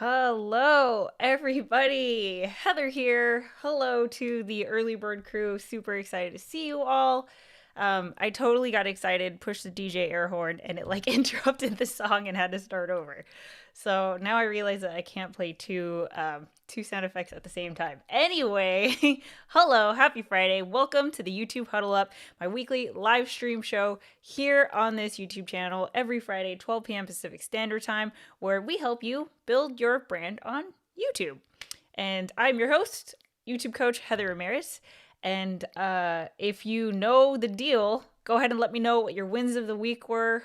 Hello, everybody. Heather here. Hello to the early bird crew. Super excited to see you all. I totally got excited, pushed the DJ air horn, and it like interrupted the song and had to start over. So now I realize that I can't play two sound effects at the same time. Anyway, hello, happy Friday. Welcome to the YouTube Huddle Up, my weekly live stream show here on this YouTube channel every Friday, 12 p.m. Pacific Standard Time, where we help you build your brand on YouTube. And I'm your host, YouTube Coach Heather Ramirez. And if you know the deal, go ahead and let me know what your wins of the week were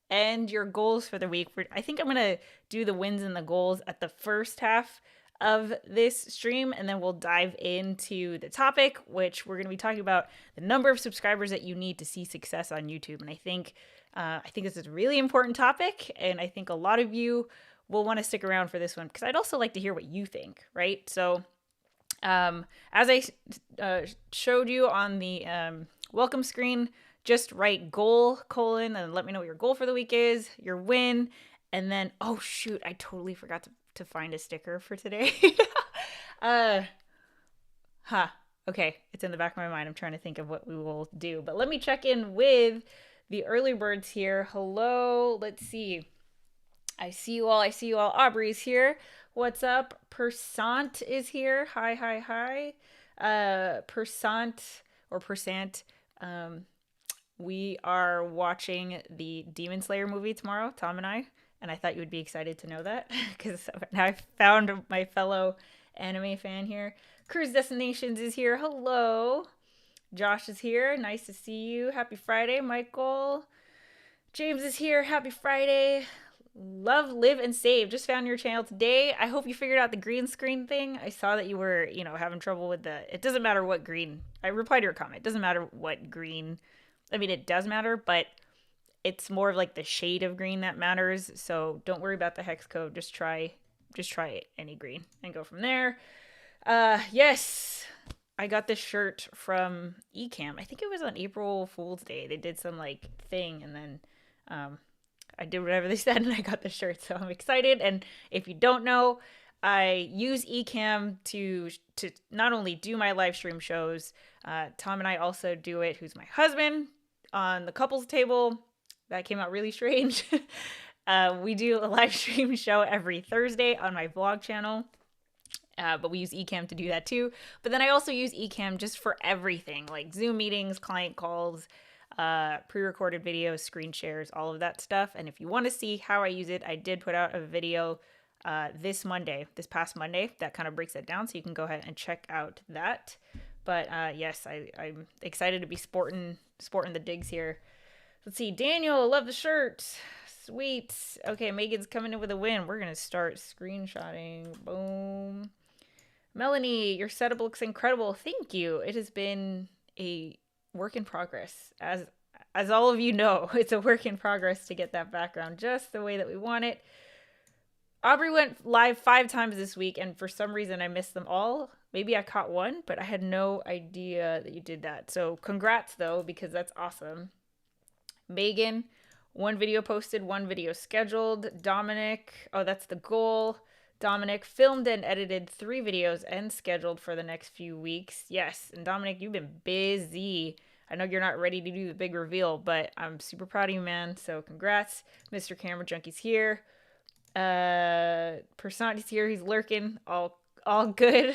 and your goals for the week. I think I'm going to do the wins and the goals at the first half of this stream, and then we'll dive into the topic, which we're going to be talking about the number of subscribers that you need to see success on YouTube. And I think this is a really important topic, and I think a lot of you will want to stick around for this one because I'd also like to hear what you think, right? So as I showed you on the welcome screen, just write goal, and let me know what your goal for the week is, your win, and then, oh shoot, I totally forgot to find a sticker for today. Okay, it's in the back of my mind. I'm trying to think of what we will do, but let me check in with the early birds here. Hello, let's see. I see you all. Aubrey's here. What's up? Persant is here. Hi. Persant. We are watching the Demon Slayer movie tomorrow, Tom and I thought you would be excited to know that because now I found my fellow anime fan here. Cruise Destinations is here. Hello. Josh is here. Nice to see you. Happy Friday, Michael. James is here. Happy Friday. Love, live, and save. Just found your channel today. I hope you figured out the green screen thing. I saw that you were, having trouble with it doesn't matter what green. I replied to your comment. It doesn't matter what green. I mean, it does matter, but it's more of like the shade of green that matters. So don't worry about the hex code. Just try any green and go from there. Yes, I got this shirt from Ecamm. I think it was on April Fool's Day. They did some like thing, and then I did whatever they said, and I got the shirt. So I'm excited. And if you don't know, I use Ecamm to not only do my live stream shows. Tom and I also do it. Who's my husband on the couples table? That came out really strange. We do a live stream show every Thursday on my vlog channel. But we use Ecamm to do that too. But then I also use Ecamm just for everything, like Zoom meetings, client calls, pre-recorded videos, screen shares, all of that stuff. And if you want to see how I use it, I did put out a video this past Monday, that kind of breaks it down. So you can go ahead and check out that. But yes, I'm excited to be sporting the digs here. Let's see. Daniel, love the shirt. Sweet. Okay, Megan's coming in with a win. We're going to start screenshotting. Boom. Melanie, your setup looks incredible. Thank you. It has been a work in progress. As all of you know, it's a work in progress to get that background just the way that we want it. Aubrey went live 5 times this week, and for some reason I missed them all. Maybe I caught one, but I had no idea that you did that. So congrats, though, because that's awesome. Megan, 1 video posted, 1 video scheduled. Dominic, oh, that's the goal. Dominic filmed and edited 3 videos and scheduled for the next few weeks. Yes, and Dominic, you've been busy. I know you're not ready to do the big reveal, but I'm super proud of you, man. So congrats. Mr. Camera Junkie's here. Personity's here. He's lurking. All good.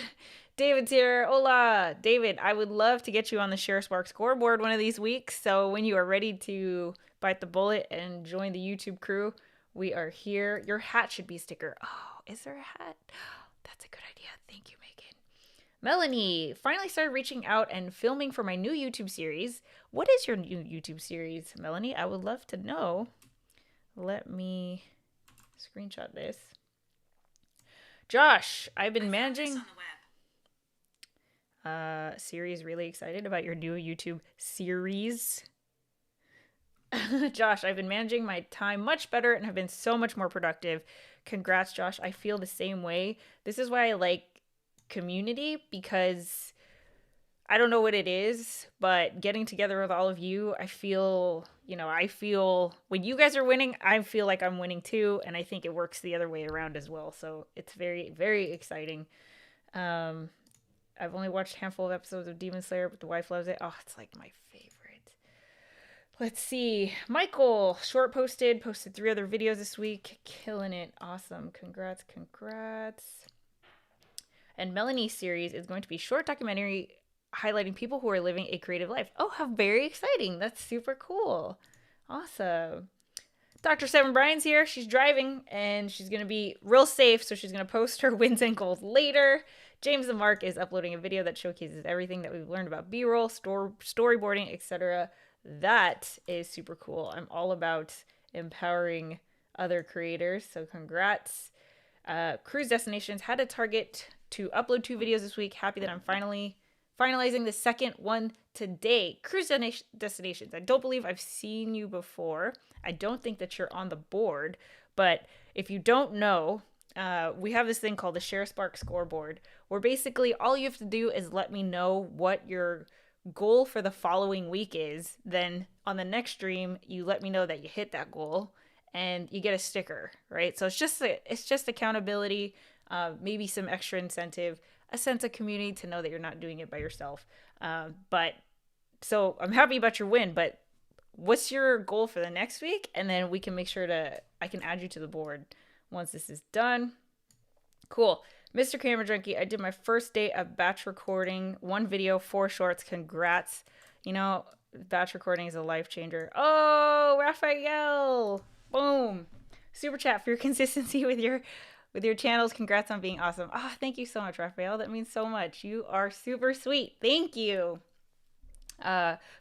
David's here. Hola. David, I would love to get you on the Share Spark scoreboard one of these weeks. So when you are ready to bite the bullet and join the YouTube crew, we are here. Your hat should be a sticker. Oh, is there a hat? That's a good idea. Thank you, Megan. Melanie, finally started reaching out and filming for my new YouTube series. What is your new YouTube series, Melanie? I would love to know. Let me screenshot this. Josh, I've been managing on the web. Series, really excited about your new YouTube series. Josh, I've been managing my time much better and have been so much more productive. Congrats, Josh. I feel the same way. This is why I like community, because I don't know what it is, but getting together with all of you, I feel, you know, I feel when you guys are winning, I feel like I'm winning too. And I think it works the other way around as well. So it's very, very exciting. I've only watched a handful of episodes of Demon Slayer, but the wife loves it. Oh, it's like my favorite. Let's see. Michael, posted 3 other videos this week. Killing it. Awesome. Congrats. And Melanie's series is going to be short documentary highlighting people who are living a creative life. Oh, how very exciting. That's super cool. Awesome. Dr. Seven Bryan's here. She's driving and she's going to be real safe. So she's going to post her wins and goals later. James and Mark is uploading a video that showcases everything that we've learned about B-roll, storyboarding, etc. That is super cool. I'm all about empowering other creators. So congrats. Cruise Destinations had a target to upload 2 videos this week. Happy that I'm finalizing the second one today. Cruise Destinations. I don't believe I've seen you before. I don't think that you're on the board, but if you don't know, we have this thing called the Share Spark scoreboard, where basically all you have to do is let me know what your goal for the following week is. Then on the next stream, you let me know that you hit that goal and you get a sticker, right? So it's just accountability, maybe some extra incentive, a sense of community to know that you're not doing it by yourself. But so I'm happy about your win, but what's your goal for the next week? And then we can make sure I can add you to the board once this is done. Cool. Mr. Camera Junkie, I did my first day of batch recording. 1 video, 4 shorts. Congrats. You know, batch recording is a life changer. Oh, Raphael. Boom. Super chat for your consistency with your channels. Congrats on being awesome. Ah, thank you so much, Raphael. That means so much. You are super sweet. Thank you.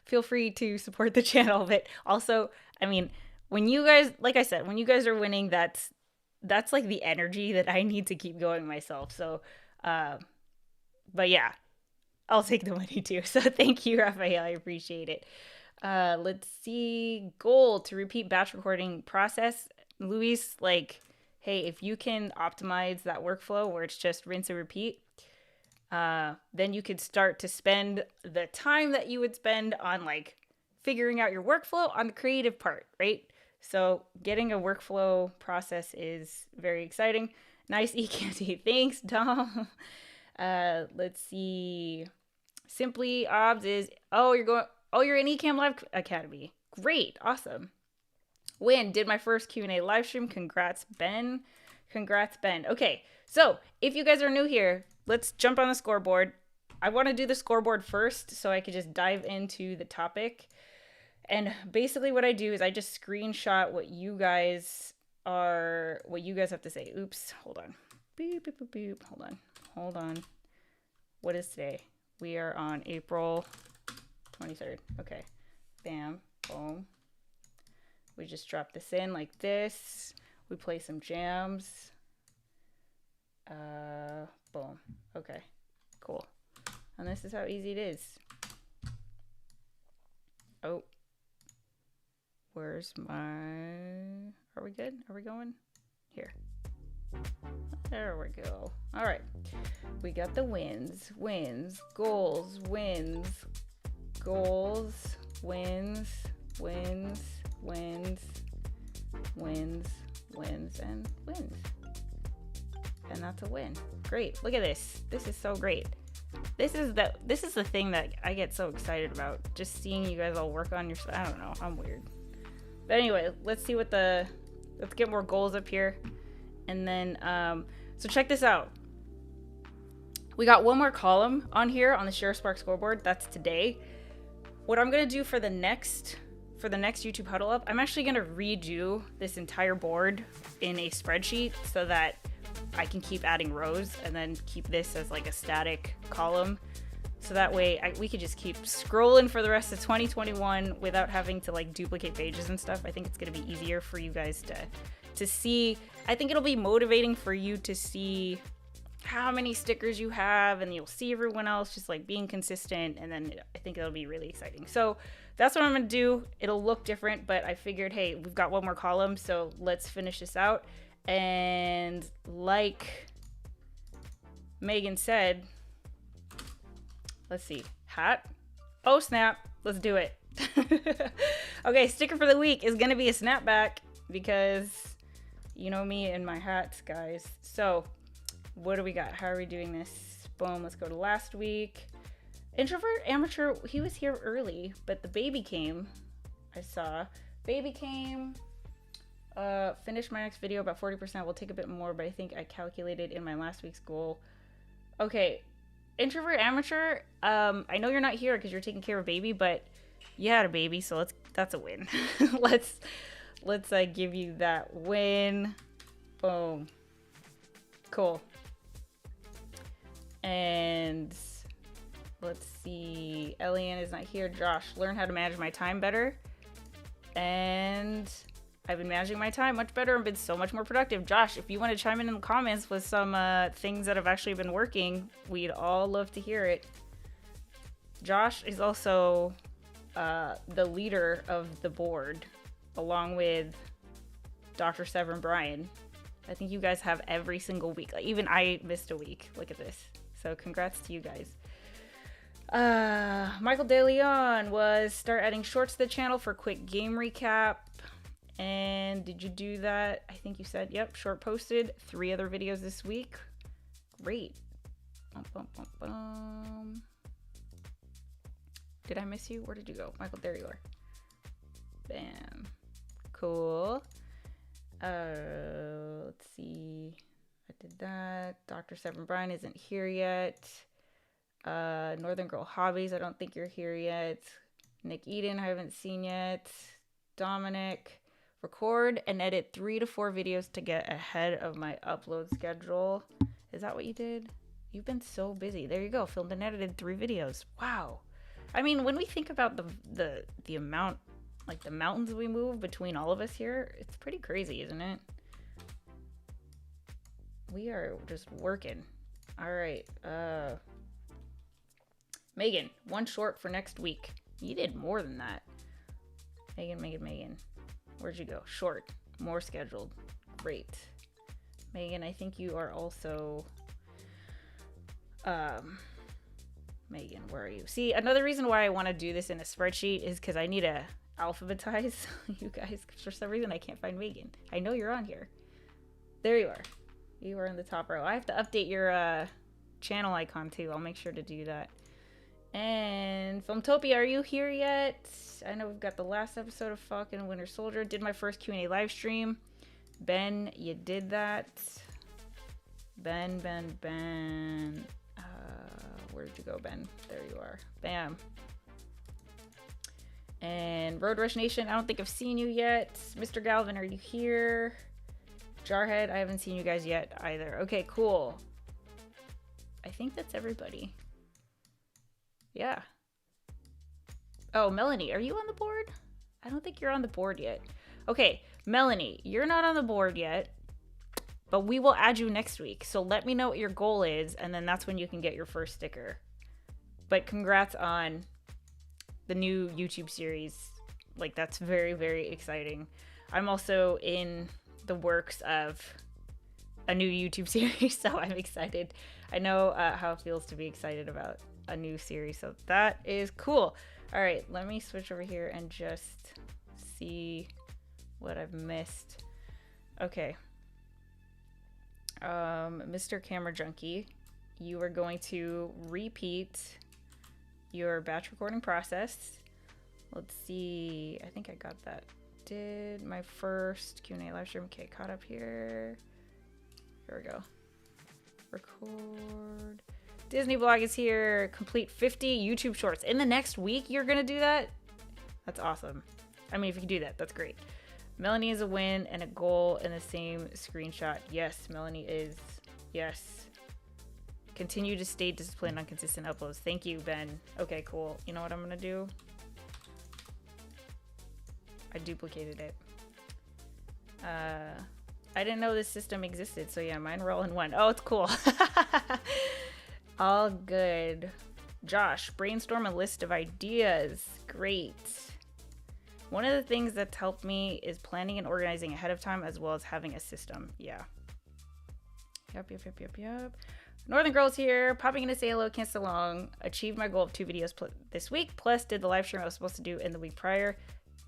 Feel free to support the channel, but also, I mean, when you guys, like I said, when you guys are winning, that's like the energy that I need to keep going myself. So, but yeah, I'll take the money too. So thank you, Raphael. I appreciate it. Let's see. Goal to repeat batch recording process. Luis, like, hey, if you can optimize that workflow where it's just rinse and repeat, then you could start to spend the time that you would spend on like figuring out your workflow on the creative part, right? So getting a workflow process is very exciting. Nice e-candy. Thanks, Dom. Let's see. Simply Obs is, you're in Ecamm Live Academy. Great. Awesome. Win. Did my first Q&A live stream. Congrats, Ben. Okay. So if you guys are new here, let's jump on the scoreboard. I want to do the scoreboard first so I could just dive into the topic. And basically what I do is I just screenshot what you guys have to say. Oops, hold on. Beep, beep, beep, beep. Hold on. What is today? We are on April 23rd. Okay. Bam. Boom. We just drop this in like this. We play some jams. Boom. Okay. Cool. And this is how easy it is. Oh. Where's my... Are we good? Are we going? Here. There we go. All right. We got the wins, goals, wins, wins, and wins. And that's a win. Great. Look at this. This is so great. This is the thing that I get so excited about. Just seeing you guys all work on your... I don't know. I'm weird. But anyway, let's get more goals up here. And then, so check this out. We got one more column on here on the Share Spark scoreboard. That's today. What I'm going to do for the next YouTube Huddle Up, I'm actually going to redo this entire board in a spreadsheet so that I can keep adding rows and then keep this as like a static column. So that way we could just keep scrolling for the rest of 2021 without having to like duplicate pages and stuff. I think it's going to be easier for you guys to see. I think it'll be motivating for you to see how many stickers you have, and you'll see everyone else just like being consistent. And then I think it'll be really exciting. So that's what I'm going to do. It'll look different, but I figured, hey, we've got one more column. So let's finish this out. And like Megan said, let's see, hat. Oh, snap. Let's do it. Okay, sticker for the week is gonna be a snapback because you know me and my hats, guys. So what do we got? How are we doing this? Boom, let's go to last week. Introvert Amateur, he was here early, but the baby came. I saw. Baby came. Finish my next video about 40%. We'll take a bit more, but I think I calculated in my last week's goal. Okay, Introvert Amateur, I know you're not here because you're taking care of baby, but you had a baby, so that's a win. let's give you that win. Boom. Cool. And let's see. Eliane is not here. Josh, learn how to manage my time better. And I've been managing my time much better and been so much more productive. Josh, if you want to chime in the comments with some things that have actually been working, we'd all love to hear it. Josh is also the leader of the board, along with Dr. Severin Bryan. I think you guys have every single week. Like, even I missed a week. Look at this. So congrats to you guys. Michael De Leon was start adding shorts to the channel for quick game recap. And did you do that? I think you said, yep, short posted. 3 other videos this week. Great. Bum, bum, bum, bum. Did I miss you? Where did you go? Michael, there you are. Bam. Cool. Let's see. I did that. Dr. Severin Bryan isn't here yet. Northern Girl Hobbies, I don't think you're here yet. Nick Eden, I haven't seen yet. Dominic, record and edit 3 to 4 videos to get ahead of my upload schedule. Is that what you did? You've been so busy. There you go. Filmed and edited 3 videos. Wow. I mean, when we think about the amount, like the mountains we move between all of us here, it's pretty crazy, isn't it? We are just working. All right. Megan, 1 short for next week. You did more than that. Megan. Where'd you go? Short. More scheduled. Great. Megan, I think you are also... Megan, where are you? See, another reason why I want to do this in a spreadsheet is because I need to alphabetize you guys. For some reason, I can't find Megan. I know you're on here. There you are. You are in the top row. I have to update your channel icon too. I'll make sure to do that. And Filmtopia, are you here yet? I know we've got the last episode of Falcon and Winter Soldier. Did my first Q&A live stream. Ben, you did that. Ben. Where did you go, Ben? There you are. Bam. And Road Rush Nation, I don't think I've seen you yet. Mr. Galvin, are you here? Jarhead, I haven't seen you guys yet either. Okay, cool. I think that's everybody. Yeah. Oh, Melanie, are you on the board? I don't think you're on the board yet. Okay, Melanie, you're not on the board yet, but we will add you next week. So let me know what your goal is, and then that's when you can get your first sticker. But congrats on the new YouTube series. Like, that's very, very exciting. I'm also in the works of a new YouTube series, so I'm excited. I know how it feels to be excited about a new series, so that is cool. All right, let me switch over here and just see what I've missed. Okay. Mr. Camera Junkie, you are going to repeat your batch recording process. Let's see. I think I got that. Did my first Q&A live stream. Okay, caught up here. Here we go. Record. Disney Vlog is here. Complete 50 YouTube shorts. In the next week, you're going to do that? That's awesome. I mean, if you can do that, that's great. Melanie is a win and a goal in the same screenshot. Yes, Melanie is. Yes. Continue to stay disciplined on consistent uploads. Thank you, Ben. Okay, cool. You know what I'm going to do? I duplicated it. I didn't know this system existed, so yeah, mine were all in one. Oh, it's cool. All good. Josh, brainstorm a list of ideas. Great. One of the things that's helped me is planning and organizing ahead of time, as well as having a system. Yeah. Yep. Northern Girl's here. Popping in to say hello, can't stay long. Achieved my goal of 2 videos this week, plus did the live stream I was supposed to do in the week prior.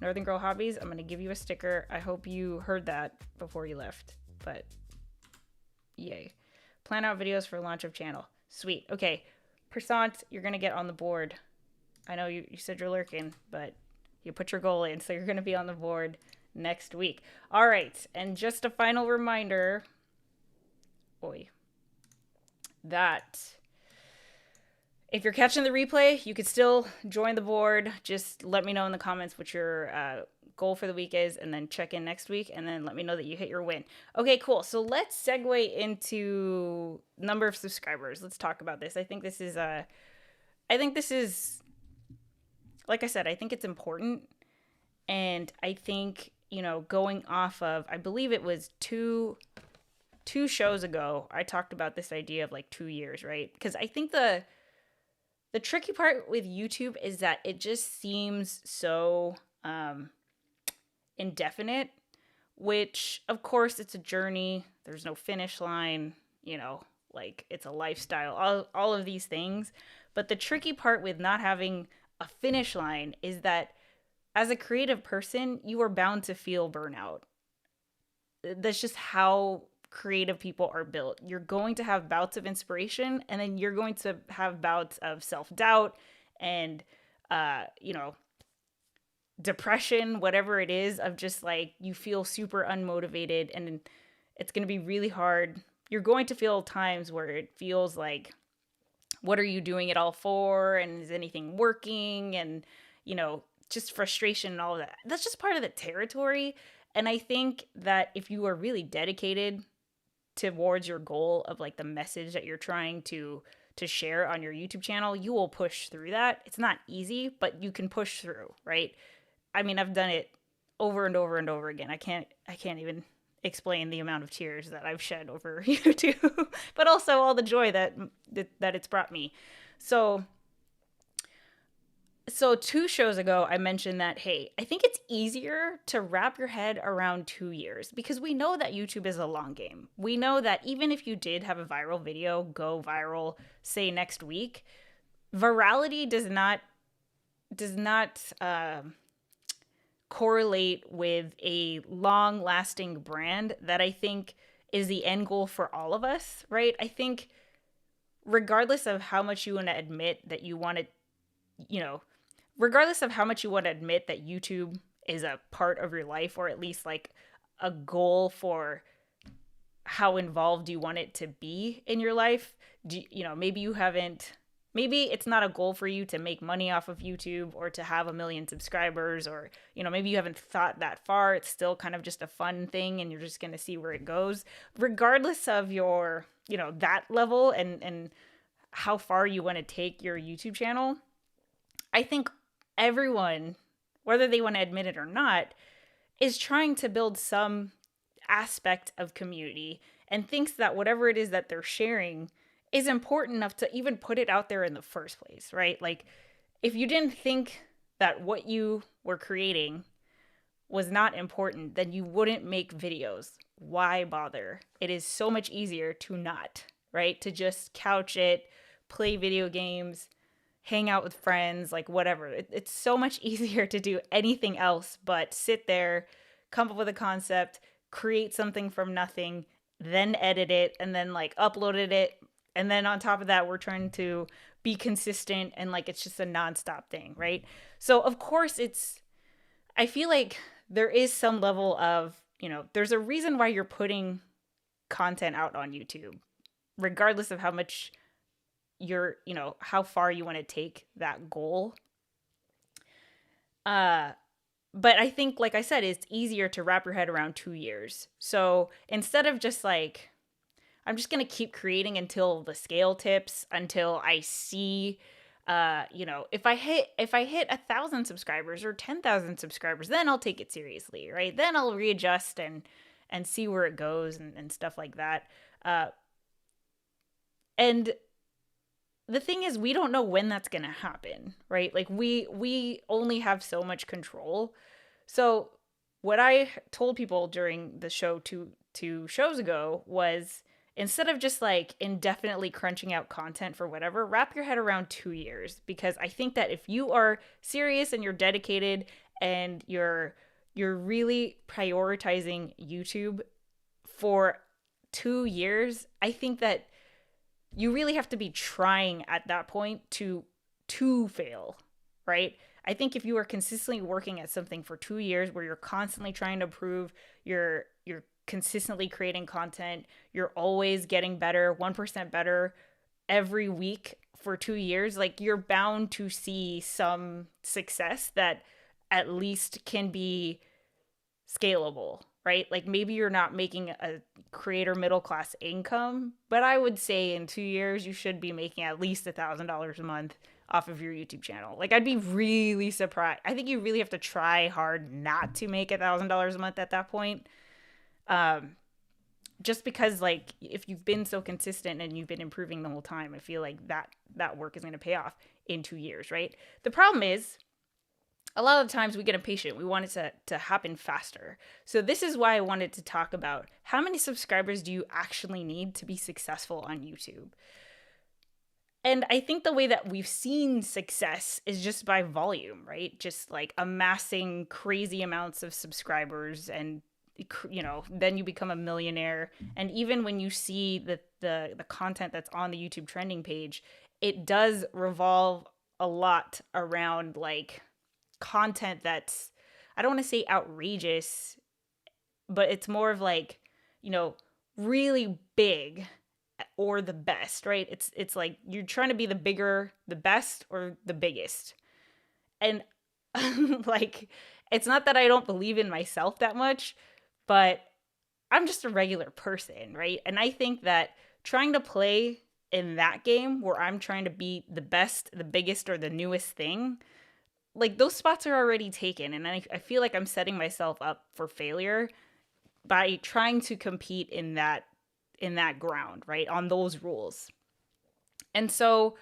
Northern Girl Hobbies, I'm going to give you a sticker. I hope you heard that before you left, but yay. Plan out videos for launch of channel. Sweet. Okay. Persant, you're going to get on the board. I know you said you're lurking, but you put your goal in, so you're going to be on the board next week. All right. And just a final reminder, that if you're catching the replay, you could still join the board. Just let me know in the comments what your goal for the week is, and then check in next week, and then let me know that you hit your win. Okay, cool. So let's segue into number of subscribers. Let's talk about this. I think this is like I said, I think it's important. And I think, going off of, I believe it was two shows ago, I talked about this idea of like 2 years, right? Because I think the tricky part with YouTube is that it just seems so indefinite, which of course it's a journey. There's no finish line, like it's a lifestyle, all of these things. But the tricky part with not having a finish line is that as a creative person, you are bound to feel burnout. That's just how creative people are built. You're going to have bouts of inspiration, and then you're going to have bouts of self-doubt and, depression, whatever it is, of just like you feel super unmotivated, and it's going to be really hard. You're going to feel times where it feels like, what are you doing it all for? And is anything working? And, just frustration and all of that. That's just part of the territory. And I think that if you are really dedicated towards your goal of like the message that you're trying to share on your YouTube channel, you will push through that. It's not easy, but you can push through, right? I mean, I've done it over and over and over again. I can't even explain the amount of tears that I've shed over YouTube, but also all the joy that it's brought me. So 2 shows ago, I mentioned that, hey, I think it's easier to wrap your head around 2 years, because we know that YouTube is a long game. We know that even if you did have a viral video go viral, say next week, virality does not correlate with a long-lasting brand that I think is the end goal for all of us, right? I think regardless of how much you want to admit that you want to, regardless of how much you want to admit that YouTube is a part of your life, or at least like a goal for how involved you want it to be in your life, maybe it's not a goal for you to make money off of YouTube or to have 1 million subscribers, or, maybe you haven't thought that far. It's still kind of just a fun thing and you're just going to see where it goes. Regardless of your, that level and how far you want to take your YouTube channel, I think everyone, whether they want to admit it or not, is trying to build some aspect of community and thinks that whatever it is that they're sharing is important enough to even put it out there in the first place, right? Like, if you didn't think that what you were creating was not important, then you wouldn't make videos. Why bother? It is so much easier to not, right? To just couch it, play video games, hang out with friends, like whatever. It's so much easier to do anything else but sit there, come up with a concept, create something from nothing, then edit it, and then like uploaded it. And then on top of that, we're trying to be consistent, and like it's just a nonstop thing, right? So of course I feel like there is some level of, there's a reason why you're putting content out on YouTube, regardless of how much how far you want to take that goal. But I think, like I said, it's easier to wrap your head around 2 years. So instead of just like, I'm just going to keep creating until the scale tips, until I see, if I hit 1,000 subscribers or 10,000 subscribers, then I'll take it seriously, right? Then I'll readjust and see where it goes and stuff like that. And the thing is, we don't know when that's going to happen, right? Like we only have so much control. So what I told people during the show two shows ago was, instead of just like indefinitely crunching out content for whatever, wrap your head around 2 years. Because I think that if you are serious and you're dedicated and you're really prioritizing YouTube for 2 years, I think that you really have to be trying at that point to fail, right? I think if you are consistently working at something for 2 years where you're constantly trying to improve, you're consistently creating content, you're always getting better, 1% better every week for 2 years, like you're bound to see some success that at least can be scalable, right? Like maybe you're not making a creator middle class income, but I would say in 2 years you should be making at least $1,000 a month off of your YouTube channel. Like I'd be really surprised. I think you really have to try hard not to make $1,000 a month at that point. Just because like if you've been so consistent and you've been improving the whole time, I feel like that work is going to pay off in 2 years, right? The problem is a lot of the times we get impatient. We want it to happen faster. So this is why I wanted to talk about how many subscribers do you actually need to be successful on YouTube? And I think the way that we've seen success is just by volume, right? Just like amassing crazy amounts of subscribers, and then you become a millionaire. And even when you see the content that's on the YouTube trending page, it does revolve a lot around like content that's, I don't want to say outrageous, but it's more of like, really big or the best, right? It's like you're trying to be the bigger, the best, or the biggest. And like, it's not that I don't believe in myself that much, but I'm just a regular person, right? And I think that trying to play in that game where I'm trying to be the best, the biggest, or the newest thing, like those spots are already taken. And I feel like I'm setting myself up for failure by trying to compete in that ground, right? On those rules. And so,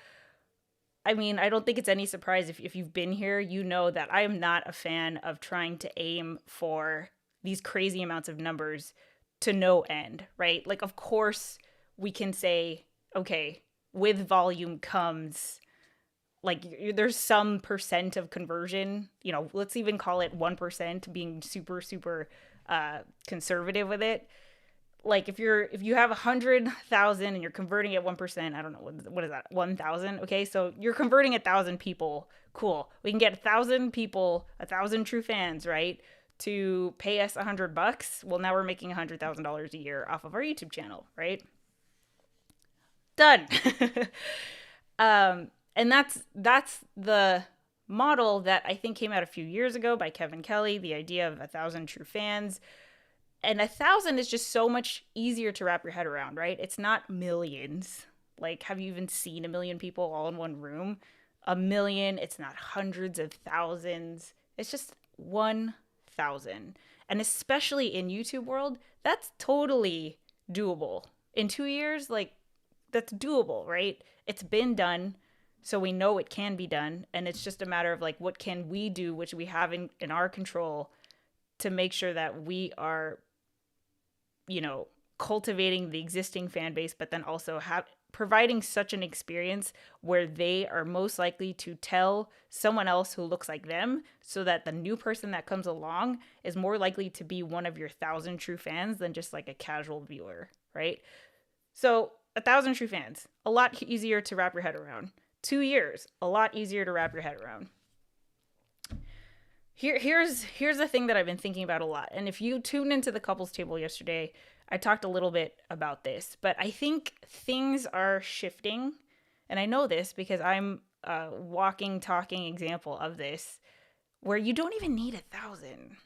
I mean, I don't think it's any surprise if you've been here, you know that I am not a fan of trying to aim for these crazy amounts of numbers to no end, right? Like, of course, we can say, okay, with volume comes, like, there's some percent of conversion, let's even call it 1%, being super, super conservative with it. Like if you have 100,000 and you're converting at 1%, I don't know, what is that, 1,000? Okay, so you're converting 1,000 people. Cool. We can get 1,000 people, 1,000 true fans, right, to pay us $100. Well, now we're making $100,000 a year off of our YouTube channel, right? Done. And that's the model that I think came out a few years ago by Kevin Kelly, the idea of 1,000 true fans. And 1,000 is just so much easier to wrap your head around, right? It's not millions. Like, have you even seen 1 million people all in one room? 1 million, it's not hundreds of thousands. It's just 1,000. And especially in YouTube world, that's totally doable. In 2 years, like, that's doable, right? It's been done, so we know it can be done. And it's just a matter of, like, what can we do, which we have in our control, to make sure that we are cultivating the existing fan base, but then also providing such an experience where they are most likely to tell someone else who looks like them, so that the new person that comes along is more likely to be one of your 1,000 true fans than just like a casual viewer, right? So 1,000 true fans, a lot easier to wrap your head around. 2 years, a lot easier to wrap your head around. Here's the thing that I've been thinking about a lot. And if you tuned into the couples table yesterday, I talked a little bit about this, but I think things are shifting. And I know this because I'm a walking, talking example of this, where you don't even need 1,000.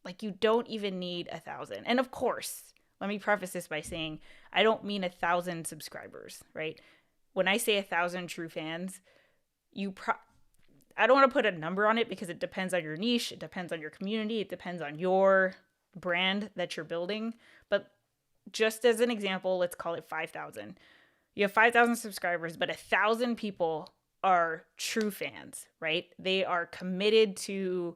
Like, you don't even need 1,000. And of course, let me preface this by saying, I don't mean 1,000 subscribers, right? When I say 1,000 true fans, I don't want to put a number on it because it depends on your niche, it depends on your community, it depends on your brand that you're building. But just as an example, let's call it 5,000. You have 5,000 subscribers, but 1,000 people are true fans, right? They are committed to,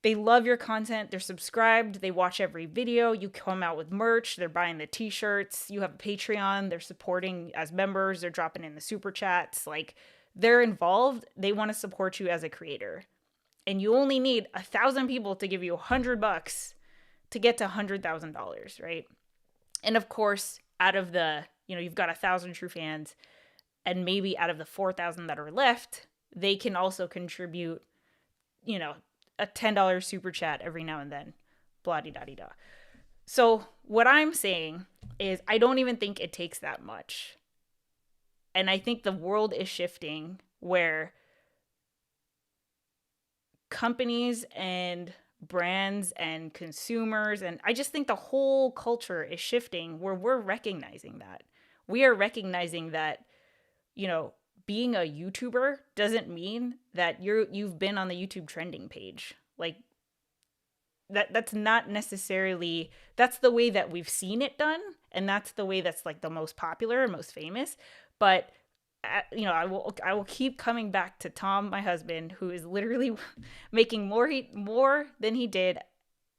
they love your content, they're subscribed, they watch every video, you come out with merch, they're buying the t-shirts, you have a Patreon, they're supporting as members, they're dropping in the super chats, like, they're involved. They want to support you as a creator. and you only need 1,000 people to give you $100 to get to $100,000, right? And of course, out of the, you've got 1,000 true fans, and maybe out of the 4,000 that are left, they can also contribute, a $10 super chat every now and then, blah-de-da-de-da. So what I'm saying is I don't even think it takes that much. And I think the world is shifting where companies and brands and consumers, and I just think the whole culture is shifting where we're recognizing that. We are recognizing that, being a YouTuber doesn't mean that you've been on the YouTube trending page. Like that's not necessarily, that's the way that we've seen it done, and that's the way that's like the most popular and most famous. But I will keep coming back to Tom, my husband, who is literally making more than he did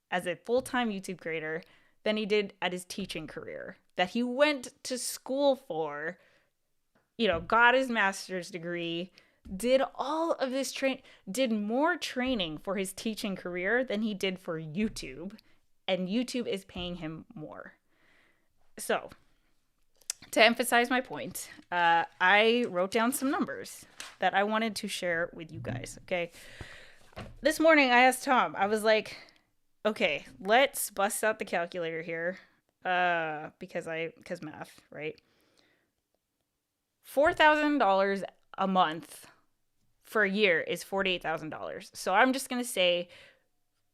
as a full-time YouTube creator than he did at his teaching career that he went to school for, got his master's degree, did all of this did more training for his teaching career than he did for YouTube, and YouTube is paying him more. So, to emphasize my point, I wrote down some numbers that I wanted to share with you guys, okay? This morning, I asked Tom, I was like, okay, let's bust out the calculator here, because math, right? $4,000 a month for a year is $48,000. So I'm just going to say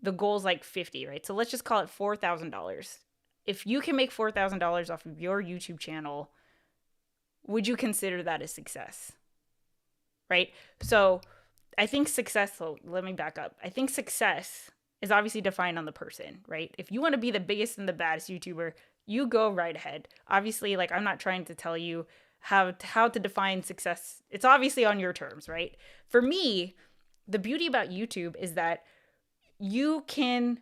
the goal's like 50, right? So let's just call it $4,000. If you can make $4,000 off of your YouTube channel, would you consider that a success? Right? So I think let me back up. I think success is obviously defined on the person, right? If you want to be the biggest and the baddest YouTuber, you go right ahead. Obviously, like, I'm not trying to tell you how to define success. It's obviously on your terms, right? For me, the beauty about YouTube is that you can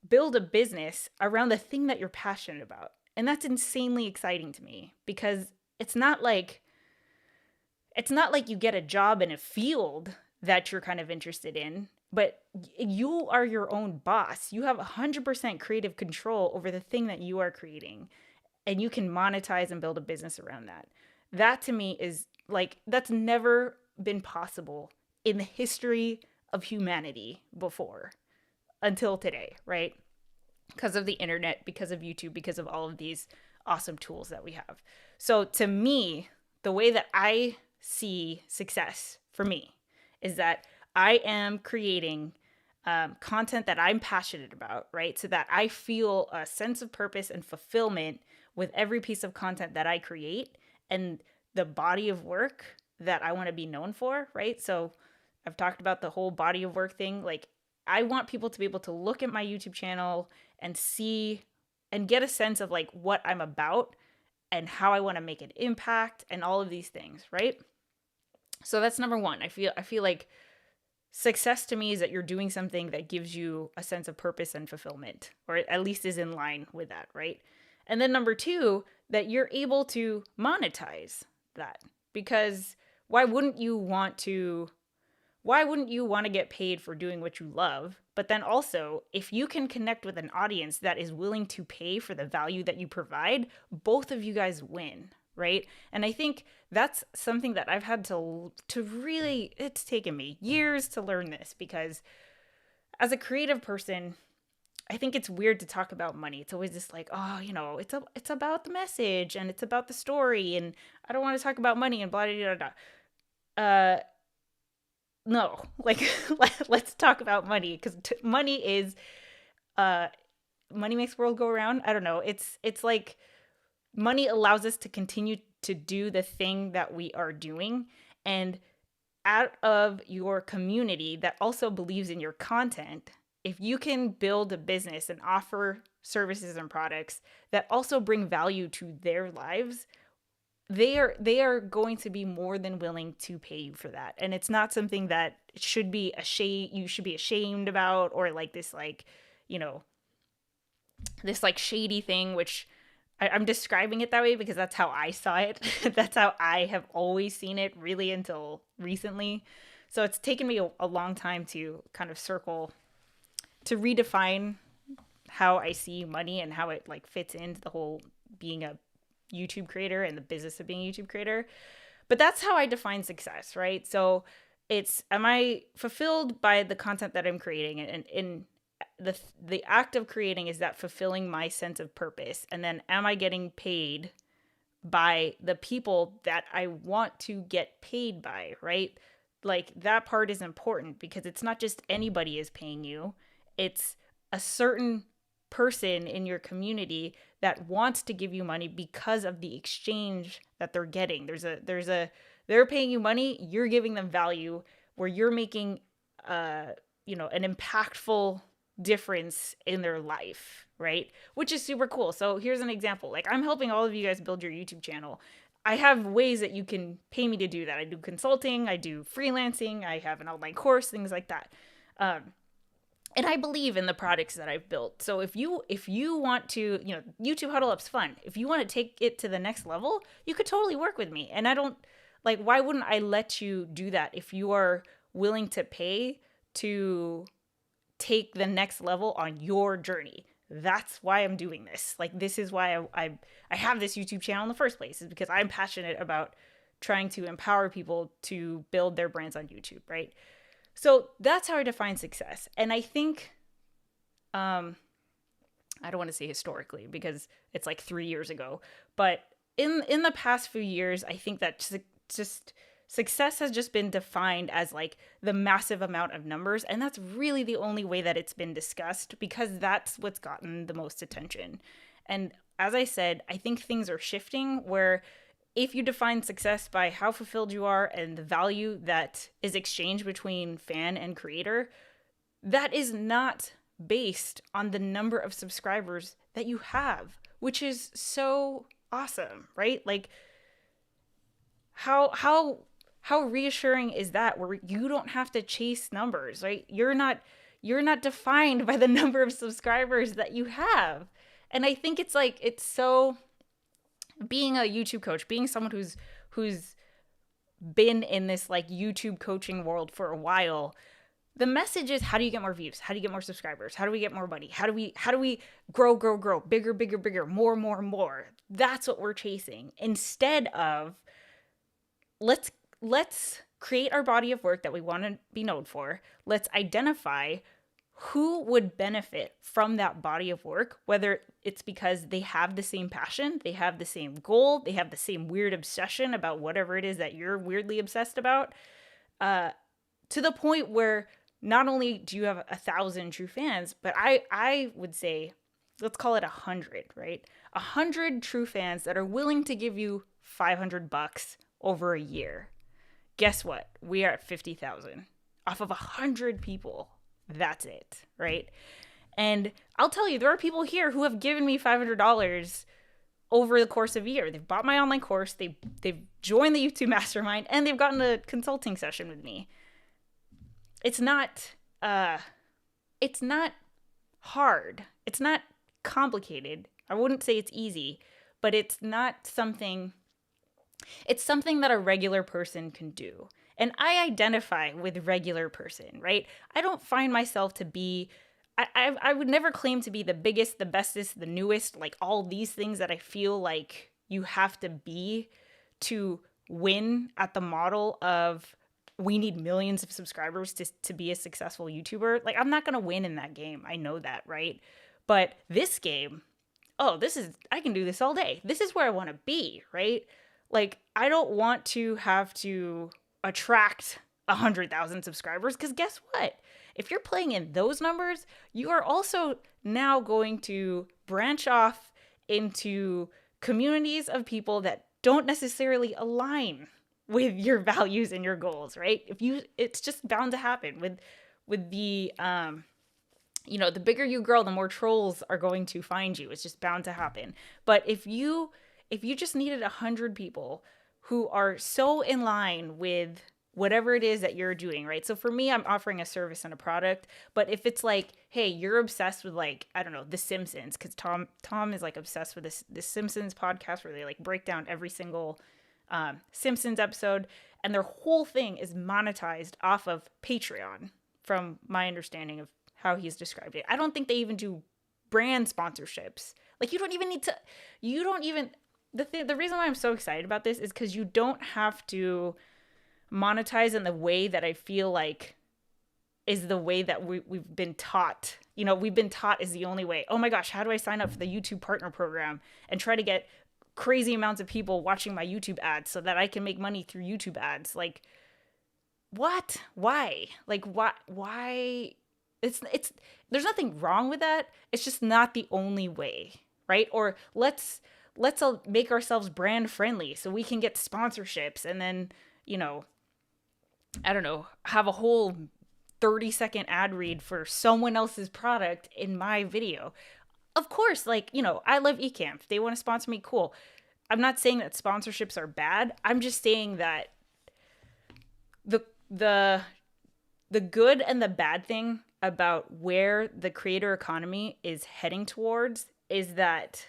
build a business around the thing that you're passionate about. And that's insanely exciting to me, because it's not like you get a job in a field that you're kind of interested in, but you are your own boss. You have 100% creative control over the thing that you are creating, and you can monetize and build a business around that. That to me is like, that's never been possible in the history of humanity before until today, right? Because of the internet, because of YouTube, because of all of these awesome tools that we have. So to me, the way that I see success for me is that I am creating content that I'm passionate about, right? So that I feel a sense of purpose and fulfillment with every piece of content that I create and the body of work that I want to be known for, right? So I've talked about the whole body of work thing. Like, I want people to be able to look at my YouTube channel and see and get a sense of like what I'm about and how I want to make an impact and all of these things, right? So that's number one. I feel like success to me is that you're doing something that gives you a sense of purpose and fulfillment, or at least is in line with that, right? And then number two, that you're able to monetize that, because why wouldn't you want to get paid for doing what you love? But then also, if you can connect with an audience that is willing to pay for the value that you provide, both of you guys win, right? And I think that's something that I've had to really, it's taken me years to learn this, because as a creative person, I think it's weird to talk about money. It's always just like, oh, it's about the message and it's about the story, and I don't want to talk about money and blah, blah, blah, blah. No, like, let's talk about money, because money is, money makes the world go around. I don't know. It's like money allows us to continue to do the thing that we are doing. And out of your community that also believes in your content, if you can build a business and offer services and products that also bring value to their lives, they are going to be more than willing to pay you for that. And it's not something that you should be ashamed about, or like this, like, this like shady thing, which I'm describing it that way because that's how I saw it. That's how I have always seen it, really, until recently. So it's taken me a long time to kind of to redefine how I see money and how it like fits into the whole being a YouTube creator and the business of being a YouTube creator. But that's how I define success, right? So it's, am I fulfilled by the content that I'm creating? And in the act of creating, is that fulfilling my sense of purpose? And then am I getting paid by the people that I want to get paid by, right? Like that part is important because it's not just anybody is paying you. It's a certain person in your community that wants to give you money because of the exchange that they're getting. They're paying you money, you're giving them value, where you're making an impactful difference in their life, right? Which is super cool. So here's an example. Like, I'm helping all of you guys build your YouTube channel. I have ways that you can pay me to do that. I do consulting, I do freelancing, I have an online course, things like that. And I believe in the products that I've built. So if you want to, YouTube Huddle Up's fun. If you want to take it to the next level, you could totally work with me. And I don't, like, why wouldn't I let you do that if you are willing to pay to take the next level on your journey? That's why I'm doing this. Like, this is why I have this YouTube channel in the first place, is because I'm passionate about trying to empower people to build their brands on YouTube, right? So that's how I define success. And I think, I don't want to say historically because it's like 3 years ago, but in the past few years, I think that just success has just been defined as like the massive amount of numbers. And that's really the only way that it's been discussed, because that's what's gotten the most attention. And as I said, I think things are shifting where if you define success by how fulfilled you are and the value that is exchanged between fan and creator, that is not based on the number of subscribers that you have, which is so awesome, right? Like, how reassuring is that, where you don't have to chase numbers, right? You're not defined by the number of subscribers that you have. And I think it's like, it's so, being a YouTube coach, being someone who's been in this like YouTube coaching world for a while, the message is, how do you get more views? How do you get more subscribers? How do we get more money? How do we grow, bigger, more? That's what we're chasing, instead of let's create our body of work that we want to be known for. Let's identify who would benefit from that body of work, whether it's because they have the same passion, they have the same goal, they have the same weird obsession about whatever it is that you're weirdly obsessed about, to the point where not only do you have 1,000 true fans, but I would say, let's call it 100, right? 100 true fans that are willing to give you $500 over a year. Guess what? We are at 50,000 off of 100 people. That's it, right? And I'll tell you, there are people here who have given me $500 over the course of a year. They've bought my online course, they've joined the YouTube mastermind, and they've gotten a consulting session with me. It's not hard. It's not complicated. I wouldn't say it's easy, but it's something that a regular person can do. And I identify with regular person, right? I don't find myself to be, I would never claim to be the biggest, the bestest, the newest, like all these things that I feel like you have to be to win at the model of, we need millions of subscribers to be a successful YouTuber. Like, I'm not going to win in that game. I know that, right? But this game, I can do this all day. This is where I want to be, right? Like, I don't want to have to attract 100,000 subscribers, because guess what? If you're playing in those numbers, you are also now going to branch off into communities of people that don't necessarily align with your values and your goals, right? It's just bound to happen with the the bigger you grow, the more trolls are going to find you. It's just bound to happen. But if you just needed 100 people who are so in line with whatever it is that you're doing, right? So for me, I'm offering a service and a product. But if it's like, hey, you're obsessed with, like, I don't know, The Simpsons, because Tom is like obsessed with this Simpsons podcast where they like break down every single Simpsons episode. and their whole thing is monetized off of Patreon, from my understanding of how he's described it. I don't think they even do brand sponsorships. Like, you don't even, the reason why I'm so excited about this is because you don't have to monetize in the way that I feel like is the way that we've been taught. We've been taught is the only way. Oh my gosh, how do I sign up for the YouTube Partner Program and try to get crazy amounts of people watching my YouTube ads so that I can make money through YouTube ads? Like, what? Why? Like, why? It's there's nothing wrong with that. It's just not the only way, right? Or let's make ourselves brand friendly so we can get sponsorships, and then, I don't know, have a whole 30-second ad read for someone else's product in my video. Of course, like, I love Ecamm. If they want to sponsor me, cool. I'm not saying that sponsorships are bad. I'm just saying that the good and the bad thing about where the creator economy is heading towards is that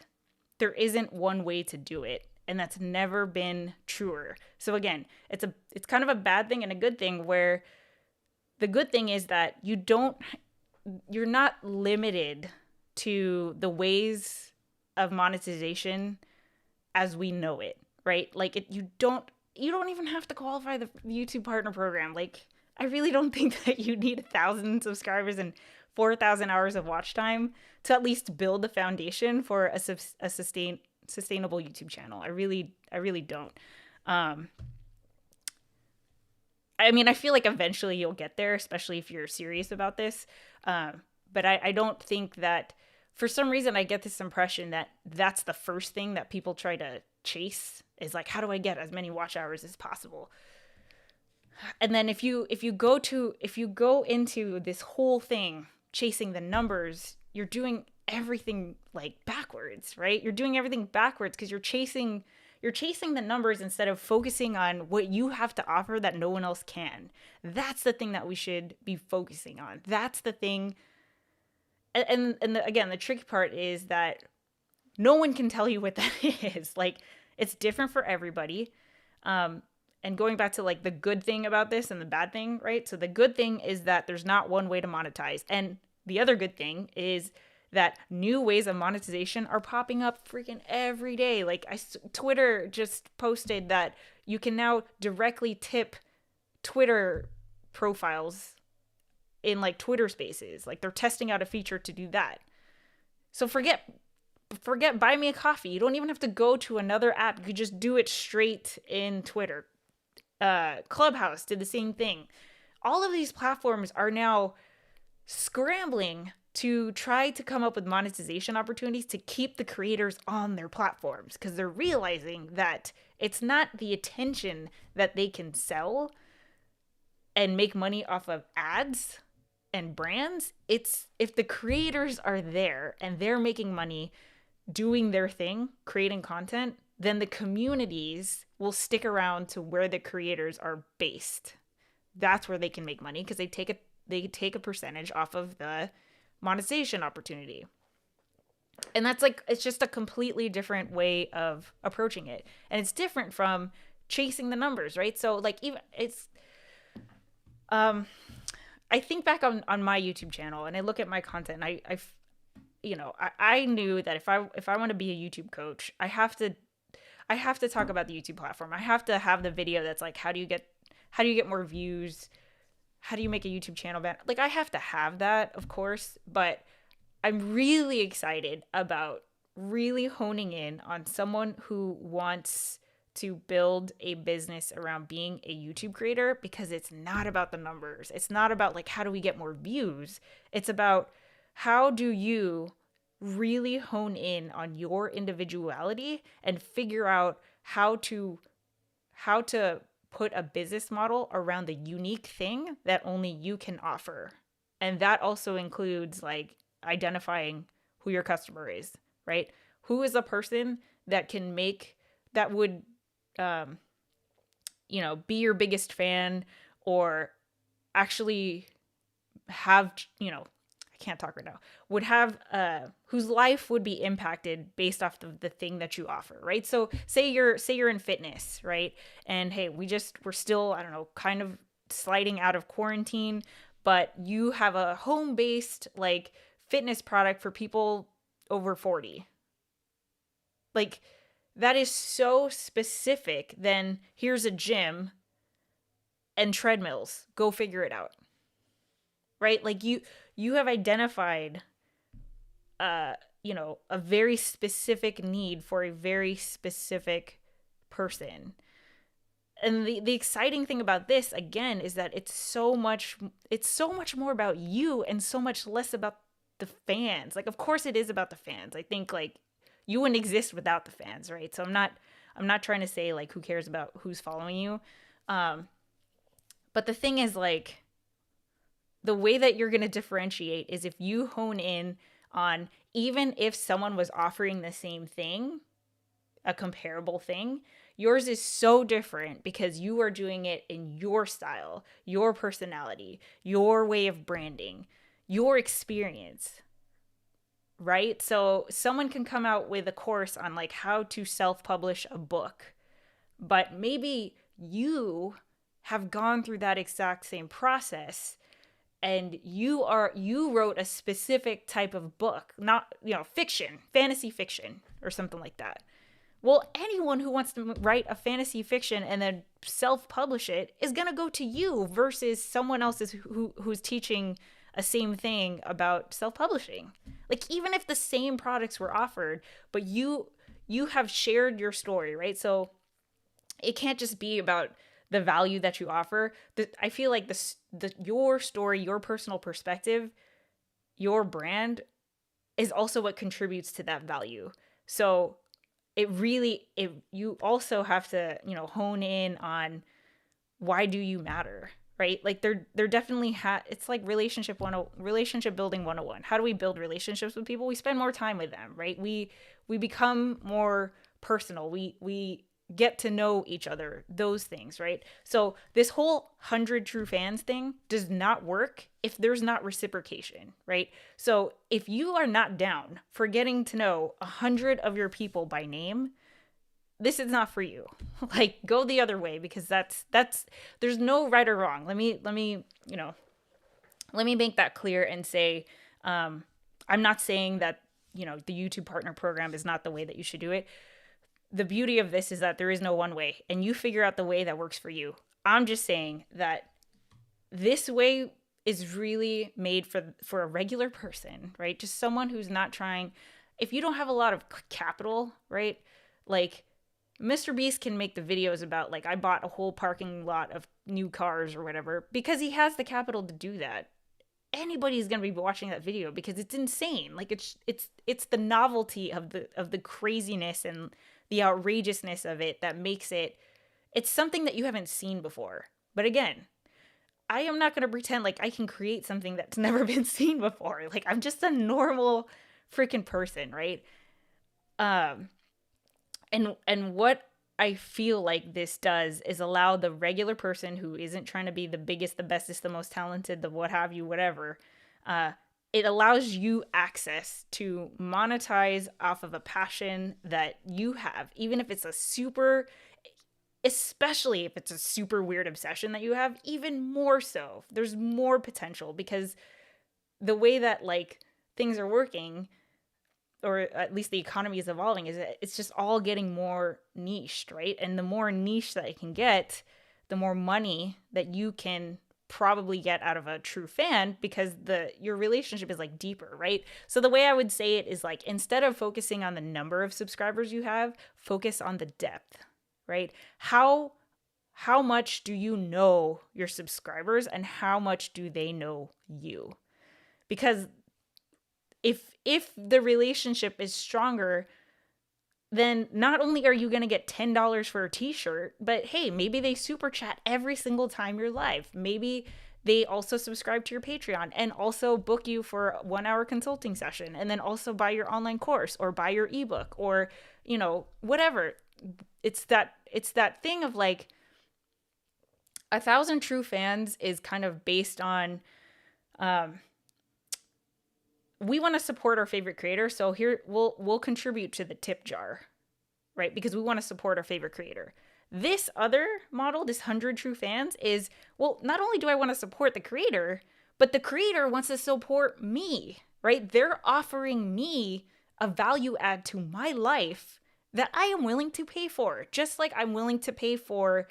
there isn't one way to do it, and that's never been truer. So again, it's kind of a bad thing and a good thing, where the good thing is that you're not limited to the ways of monetization as we know it, right? Like, you don't even have to qualify the YouTube Partner Program. Like, I really don't think that you need 1,000 subscribers and 4,000 hours of watch time to at least build the foundation for a sustainable YouTube channel. I really don't. I mean, I feel like eventually you'll get there, especially if you're serious about this. But I don't think that, for some reason, I get this impression that that's the first thing that people try to chase, is like, how do I get as many watch hours as possible? And then if you go into this whole thing chasing the numbers, you're doing everything like backwards, right? You're doing everything backwards because you're chasing the numbers instead of focusing on what you have to offer that no one else can. That's the thing that we should be focusing on. That's the thing. And again, the tricky part is that no one can tell you what that is. Like, it's different for everybody. And going back to like the good thing about this and the bad thing, right? So the good thing is that there's not one way to monetize. And the other good thing is that new ways of monetization are popping up freaking every day. Like, Twitter just posted that you can now directly tip Twitter profiles in like Twitter Spaces. Like, they're testing out a feature to do that. So forget buy me a coffee. You don't even have to go to another app. You could just do it straight in Twitter. Clubhouse did the same thing. All of these platforms are now scrambling to try to come up with monetization opportunities to keep the creators on their platforms, because they're realizing that it's not the attention that they can sell and make money off of ads and brands. It's if the creators are there and they're making money doing their thing, creating content, then the communities will stick around to where the creators are based. That's where they can make money, because they take a percentage off of the monetization opportunity. And that's like, it's just a completely different way of approaching it. And it's different from chasing the numbers, right? So like, even it's, I think back on my YouTube channel and I look at my content, and I knew that if I want to be a YouTube coach, I have to talk about the YouTube platform. I have to have the video that's like, how do you get more views? How do you make a YouTube channel better? Like, I have to have that, of course, but I'm really excited about really honing in on someone who wants to build a business around being a YouTube creator, because it's not about the numbers. It's not about like, how do we get more views? It's about, how do you really hone in on your individuality and figure out how to put a business model around the unique thing that only you can offer. And that also includes like identifying who your customer is, right? Who is a person that would be your biggest fan, or actually have, I can't talk right now, would have, whose life would be impacted based off the thing that you offer, right? So say you're in fitness, right? And hey, we're still, I don't know, kind of sliding out of quarantine, but you have a home-based like fitness product for people over 40. Like, that is so specific. Then here's a gym and treadmills. Go figure it out. Right? Like you have identified a very specific need for a very specific person. And the exciting thing about this, again, is that it's so much more about you and so much less about the fans. Like, of course it is about the fans. I think like you wouldn't exist without the fans, right? So I'm not trying to say like who cares about who's following you. But the thing is, like, the way that you're going to differentiate is if you hone in on, even if someone was offering the same thing, a comparable thing, yours is so different because you are doing it in your style, your personality, your way of branding, your experience, right? So someone can come out with a course on like how to self-publish a book, but maybe you have gone through that exact same process and you wrote a specific type of book, not, fiction, fantasy fiction or something like that. Well, anyone who wants to write a fantasy fiction and then self-publish it is going to go to you versus someone else who's teaching a same thing about self-publishing. Like, even if the same products were offered, but you have shared your story, right? So it can't just be about the value that you offer. I feel like your story, your personal perspective, your brand is also what contributes to that value. So you also have to, hone in on why do you matter, right? Like they're definitely it's like relationship building 101. How do we build relationships with people? We spend more time with them, right? We become more personal. We get to know each other, those things, right? So this whole 100 true fans thing does not work if there's not reciprocation, right? So if you are not down for getting to know 100 of your people by name, this is not for you. Like, go the other way, because that's there's no right or wrong. Let me make that clear and say, I'm not saying that, the YouTube partner program is not the way that you should do it. The beauty of this is that there is no one way, and you figure out the way that works for you. I'm just saying that this way is really made for a regular person, right? Just someone who's not trying. If you don't have a lot of capital, right? Like, Mr. Beast can make the videos about, like, I bought a whole parking lot of new cars or whatever, because he has the capital to do that. Anybody's going to be watching that video because it's insane. Like, it's the novelty of the craziness and the outrageousness of it that makes it's something that you haven't seen before. But again, I am not going to pretend like I can create something that's never been seen before. Like, I'm just a normal freaking person, right? And what I feel like this does is allow the regular person who isn't trying to be the biggest, the bestest, the most talented, the what have you, whatever, it allows you access to monetize off of a passion that you have, even if it's especially if it's a super weird obsession that you have, even more so. There's more potential, because the way that, like, things are working, or at least the economy is evolving, is that it's just all getting more niched, right? And the more niche that it can get, the more money that you can probably get out of a true fan, because your relationship is, like, deeper, right? So the way I would say it is, like, instead of focusing on the number of subscribers you have, focus on the depth, right? How much do you know your subscribers, and how much do they know you? Because if the relationship is stronger, then not only are you going to get $10 for a t-shirt, but hey, maybe they super chat every single time you're live. Maybe they also subscribe to your Patreon and also book you for a 1-hour consulting session, and then also buy your online course or buy your ebook, or, whatever. It's that thing of, like, 1,000 true fans is kind of based on, we want to support our favorite creator. So here we'll contribute to the tip jar, right? Because we want to support our favorite creator. This other model, this 100 true fans, is, well, not only do I want to support the creator, but the creator wants to support me, right? They're offering me a value add to my life that I am willing to pay for. Just like I'm willing to pay for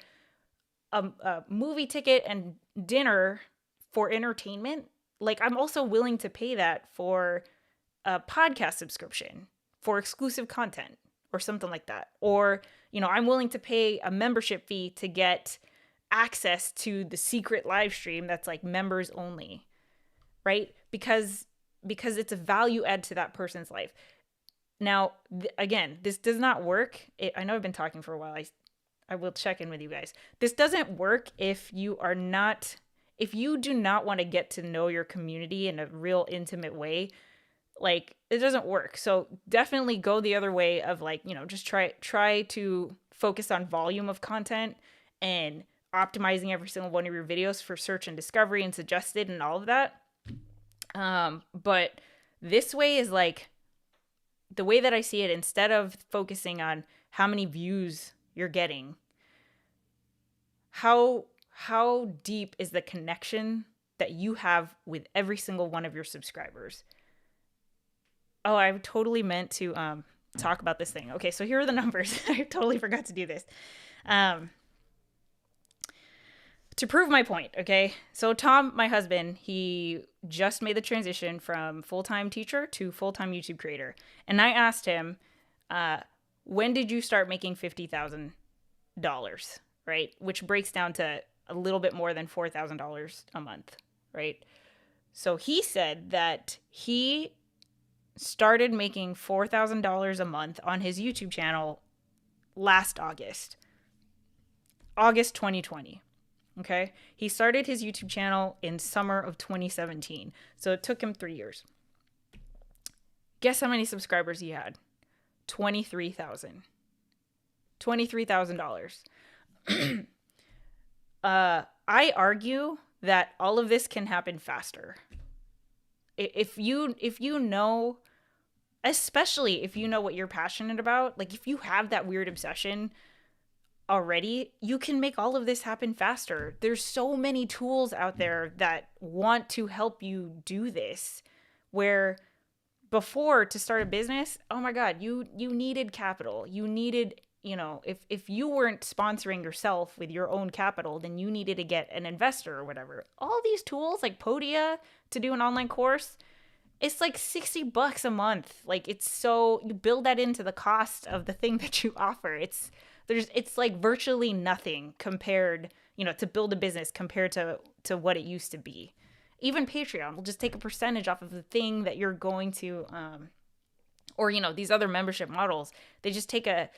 a movie ticket and dinner for entertainment. Like, I'm also willing to pay that for a podcast subscription, for exclusive content or something like that. Or, I'm willing to pay a membership fee to get access to the secret live stream that's like members only, right? Because it's a value add to that person's life. Now, again, this does not work. I know I've been talking for a while. I will check in with you guys. This doesn't work if you do not want to get to know your community in a real intimate way. Like, it doesn't work. So definitely go the other way of like, just try to focus on volume of content and optimizing every single one of your videos for search and discovery and suggested and all of that. But this way is like, the way that I see it, instead of focusing on how many views you're getting, how deep is the connection that you have with every single one of your subscribers? Oh, I totally meant to talk about this thing. Okay, so here are the numbers. I totally forgot to do this. To prove my point, okay? So Tom, my husband, he just made the transition from full-time teacher to full-time YouTube creator. And I asked him, when did you start making $50,000, right? Which breaks down to a little bit more than $4,000 a month, right? So he said that he started making $4,000 a month on his YouTube channel last August 2020. Okay. He started his YouTube channel in summer of 2017. So it took him 3 years. Guess how many subscribers he had? 23,000. $23,000. I argue that all of this can happen faster. If you know, especially if you know what you're passionate about, like if you have that weird obsession already, you can make all of this happen faster. There's so many tools out there that want to help you do this, where before, to start a business, oh my God, you needed capital. You needed, if you weren't sponsoring yourself with your own capital, then you needed to get an investor or whatever. All these tools like Podia to do an online course, it's like $60 a month. Like, you build that into the cost of the thing that you offer. It's like virtually nothing compared, to build a business compared to what it used to be. Even Patreon will just take a percentage off of the thing that you're going to, or, these other membership models, they just take a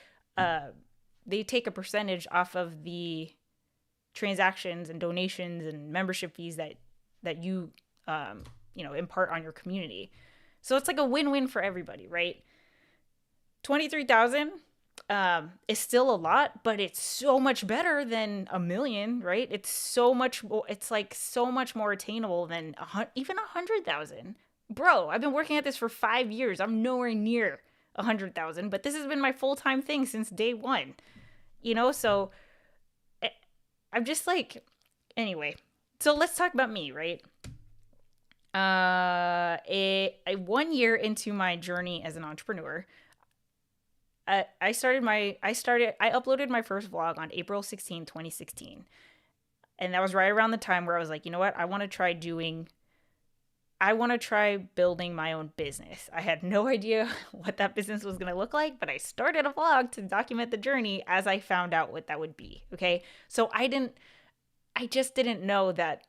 percentage off of the transactions and donations and membership fees that you, impart on your community. So it's like a win-win for everybody, right? 23,000 is still a lot, but it's so much better than 1 million, right? It's so much more attainable than even 100,000. Bro, I've been working at this for 5 years. I'm nowhere near 100,000, but this has been my full-time thing since day one, so I'm just like, anyway, so let's talk about me, right? 1 year into my journey as an entrepreneur, I uploaded my first vlog on April 16, 2016. And that was right around the time where I was like, you know what? I want to try building my own business. I had no idea what that business was going to look like, but I started a vlog to document the journey as I found out what that would be. Okay. So I just didn't know that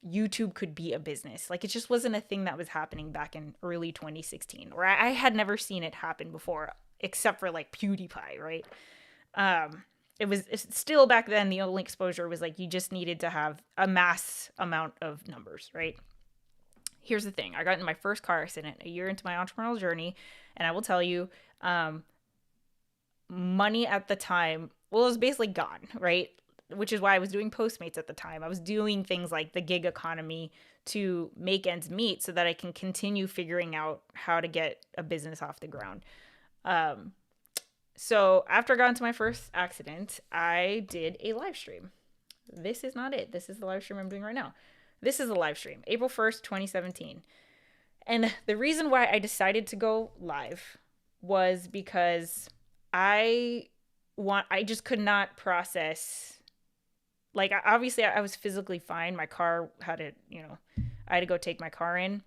YouTube could be a business. Like, it just wasn't a thing that was happening back in early 2016, or I had never seen it happen before, except for like PewDiePie, right? It's still back then, the only exposure was like, you just needed to have a mass amount of numbers, right? Here's the thing. I got in my first car accident a year into my entrepreneurial journey. And I will tell you, money at the time, well, it was basically gone, right? which is why I was doing Postmates at the time. I was doing things like the gig economy to make ends meet so that I can continue figuring out how to get a business off the ground. So after I got into my first accident, I did a live stream. This is not it. This is the live stream I'm doing right now. This is the live stream, April 1st, 2017. And the reason why I decided to go live was because I just could not process, like, obviously I was physically fine. My car had to, I had to go take my car in.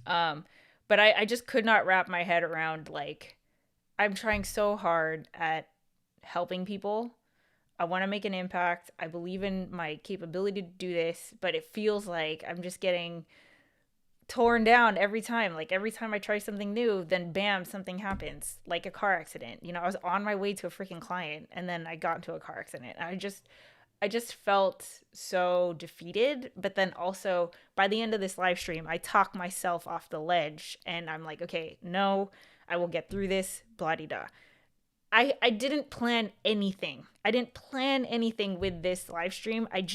But I just could not wrap my head around, like, I'm trying so hard at helping people. I want to make an impact. I believe in my capability to do this, but it feels like I'm just getting torn down every time. Like every time I try something new, then bam, something happens, like a car accident. I was on my way to a freaking client and then I got into a car accident. I just felt so defeated. But then also by the end of this live stream, I talk myself off the ledge and I'm like, okay, no, I will get through this, blah-de-da. I didn't plan anything. I didn't plan anything with this live stream. I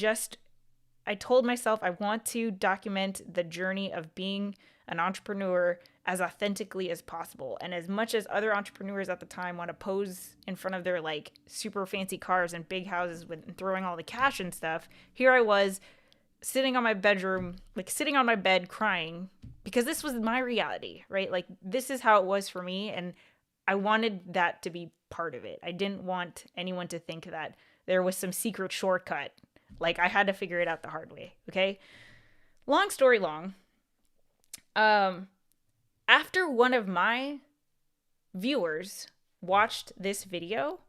told myself I want to document the journey of being an entrepreneur as authentically as possible. And as much as other entrepreneurs at the time want to pose in front of their like super fancy cars and big houses and throwing all the cash and stuff, here I was sitting on my bed crying because this was my reality, right? Like this is how it was for me. And I wanted that to be part of it. I didn't want anyone to think that there was some secret shortcut. Like I had to figure it out the hard way. Okay. Long story long. After one of my viewers watched this video,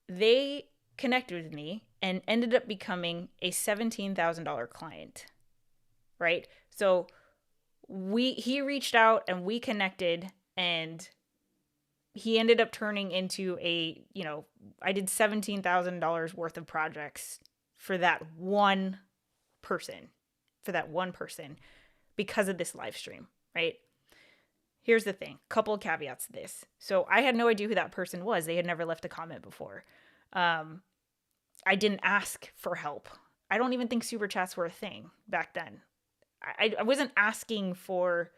they connected with me and ended up becoming a $17,000 client. Right. So he reached out and we connected, and he ended up turning into I did $17,000 worth of projects for that one person, because of this live stream, right? Here's the thing, couple of caveats to this. So I had no idea who that person was. They had never left a comment before. I didn't ask for help. I don't even think super chats were a thing back then. I wasn't asking for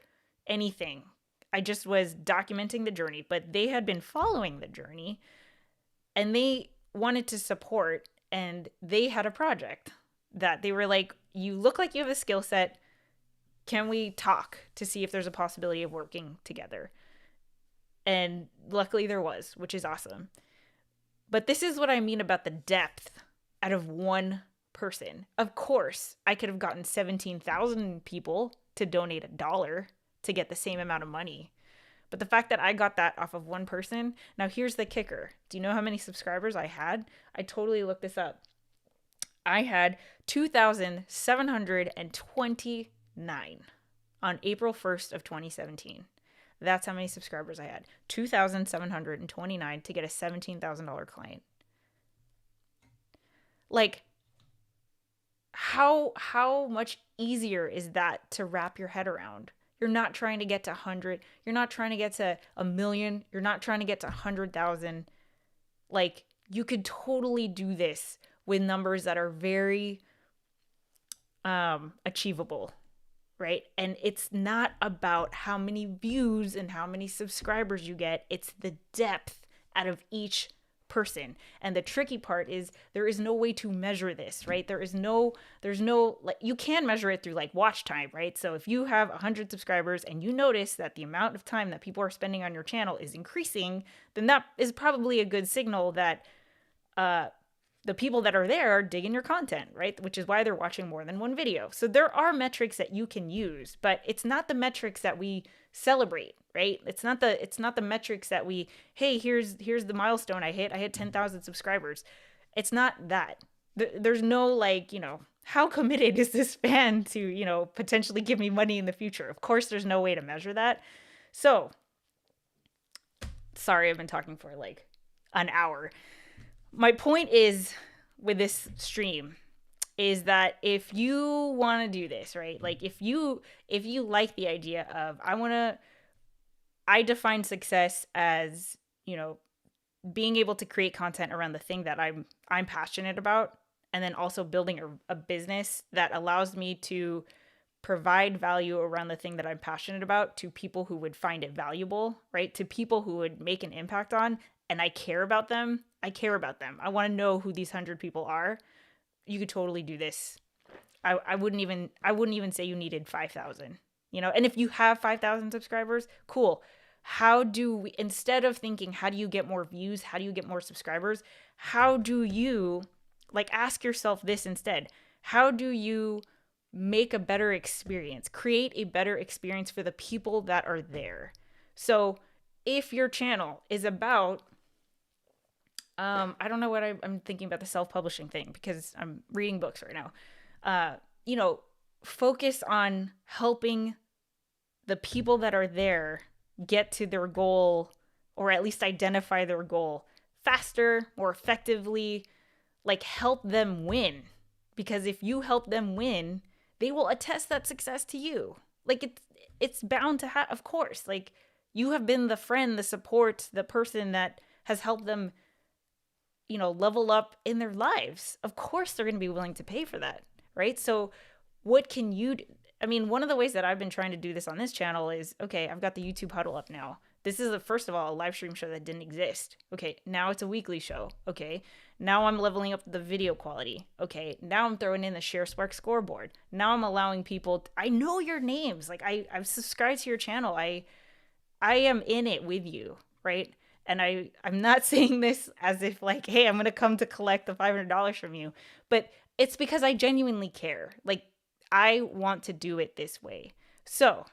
anything. I just was documenting the journey, but they had been following the journey and they wanted to support, and they had a project that they were like, you look like you have a skill set. Can we talk to see if there's a possibility of working together? And luckily there was, which is awesome. But this is what I mean about the depth out of one person. Of course, I could have gotten 17,000 people to donate $1 to get the same amount of money. But the fact that I got that off of one person. Now here's the kicker. Do you know how many subscribers I had? I totally looked this up. I had 2,729 on April 1st of 2017. That's how many subscribers I had. 2,729 to get a $17,000 client. Like, how much easier is that to wrap your head around? You're not trying to get to 100. You're not trying to get to 1 million. You're not trying to get to 100,000. Like, you could totally do this with numbers that are very achievable, right? And it's not about how many views and how many subscribers you get. It's the depth out of each person. And the tricky part is there is no way to measure this, right? there's no like, you can measure it through like watch time, right? So if you have 100 subscribers and you notice that the amount of time that people are spending on your channel is increasing, then that is probably a good signal that the people that are there are digging your content, right? Which is why they're watching more than one video. So there are metrics that you can use, but it's not the metrics that we celebrate, right? It's not the metrics that we, hey, here's the milestone I hit 10,000 subscribers. It's not that. There's no like, how committed is this fan to, potentially give me money in the future? Of course, there's no way to measure that. So, sorry, I've been talking for like an hour. My point is with this stream is that if you want to do this, right? Like if you like the idea of, I define success as, being able to create content around the thing that I'm passionate about, and then also building a business that allows me to provide value around the thing that I'm passionate about to people who would find it valuable, right? To people who would make an impact on, and I care about them. I care about them. I want to know who these 100 people are. You could totally do this. I wouldn't even say you needed 5,000, you know? And if you have 5,000 subscribers, cool. How do we, instead of thinking, how do you get more views? How do you get more subscribers? How do you, like, ask yourself this instead. How do you make a better experience, create a better experience for the people that are there? So if your channel is about, I don't know what I'm thinking about the self-publishing thing because I'm reading books right now. You know, focus on helping the people that are there get to their goal, or at least identify their goal faster, more effectively, like help them win. Because if you help them win, they will attest that success to you. Like it's bound to have, of course, like you have been the friend, the support, the person that has helped them, you know, level up in their lives. Of course they're going to be willing to pay for that, right? So what can you do? I mean, one of the ways that I've been trying to do this on this channel is, okay, I've got the YouTube Huddle up now. This is, first of all, a live stream show that didn't exist. Okay, now it's a weekly show. Okay, now I'm leveling up the video quality. Okay, now I'm throwing in the Share Spark scoreboard. Now I'm allowing people, I know your names. Like, I've subscribed to your channel. I am in it with you, right? And I'm not saying this as if like, hey, I'm going to come to collect the $500 from you. But it's because I genuinely care. Like, I want to do it this way. So,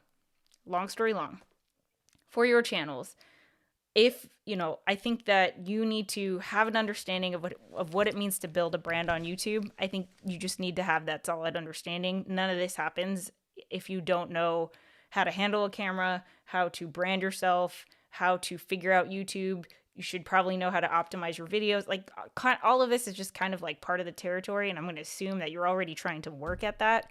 long story long, for your channels, if, you know, I think that you need to have an understanding of what it means to build a brand on YouTube. I think you just need to have that solid understanding. None of this happens if you don't know how to handle a camera, how to brand yourself, how to figure out YouTube. You should probably know how to optimize your videos. Like, all of this is just kind of like part of the territory, and I'm going to assume that you're already trying to work at that.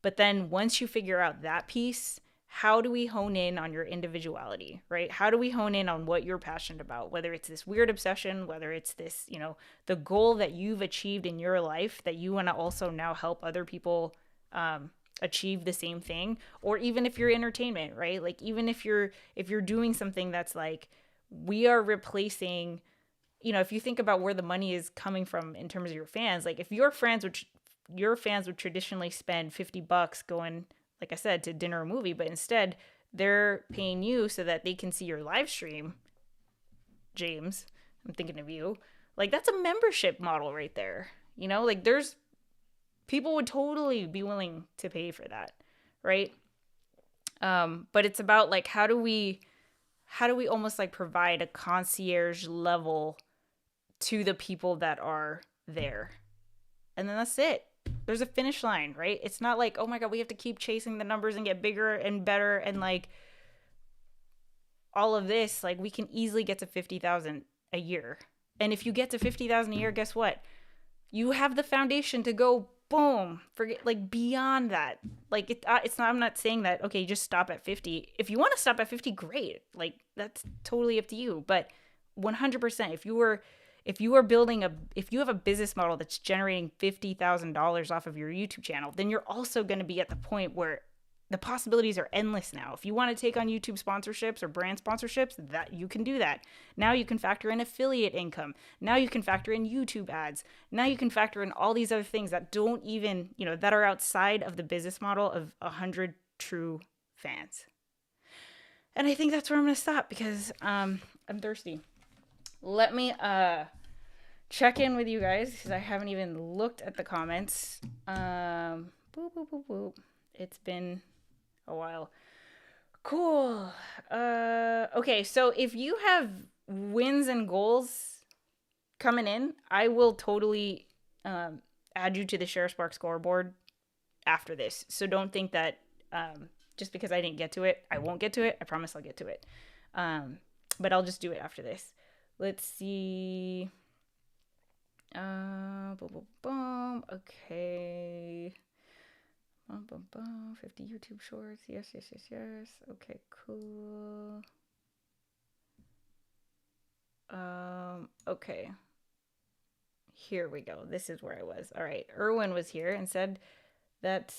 But then once you figure out that piece, how do we hone in on your individuality, right? How do we hone in on what you're passionate about? Whether it's this weird obsession, whether it's this, you know, the goal that you've achieved in your life that you want to also now help other people achieve the same thing, or even if you're entertainment, right? Like, even if you're doing something that's like, we are replacing, you know, if you think about where the money is coming from in terms of your fans, like if your fans would traditionally spend $50 going, like I said, to dinner or movie, but instead they're paying you so that they can see your live stream. James, I'm thinking of you. Like, that's a membership model right there. You know, like there's people would totally be willing to pay for that, right? But it's about like, how do we almost like provide a concierge level to the people that are there? And then that's it. There's a finish line, right? It's not like, oh my God, we have to keep chasing the numbers and get bigger and better and like all of this. Like, we can easily get to 50,000 a year. And if you get to 50,000 a year, guess what? You have the foundation to go boom, forget, like, beyond that. Like, it's not, I'm not saying that, okay, just stop at 50. If you want to stop at 50, great. Like, that's totally up to you. But 100%, if you have a business model that's generating $50,000 off of your YouTube channel, then you're also going to be at the point where the possibilities are endless now. If you want to take on YouTube sponsorships or brand sponsorships, that you can do that. Now you can factor in affiliate income. Now you can factor in YouTube ads. Now you can factor in all these other things that don't even, you know, that are outside of the business model of 100 true fans. And I think that's where I'm going to stop because I'm thirsty. Let me check in with you guys because I haven't even looked at the comments. Boop, boop, boop, boop. It's been a while. Cool. Okay, so if you have wins and goals coming in, I will totally add you to the Share Spark scoreboard after this. So don't think that just because I didn't get to it, I won't get to it. I promise I'll get to it. But I'll just do it after this. Let's see. Boom, boom, boom. Okay. 50 YouTube shorts. Yes. Okay, cool. Okay. Here we go. This is where I was. All right. Erwin was here and said that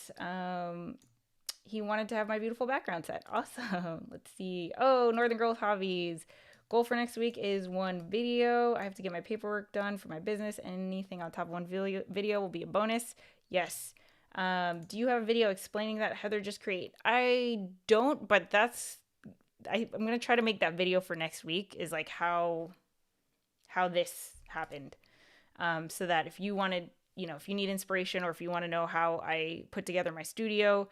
he wanted to have my beautiful background set. Awesome. Let's see. Oh, Northern Girls Hobbies. Goal for next week is 1 video. I have to get my paperwork done for my business. Anything on top of 1 video will be a bonus. Yes. Do you have a video explaining that, Heather Just Create? I don't, but I'm going to try to make that video for next week, is like how this happened. So that if you wanted, if you need inspiration, or if you want to know how I put together my studio,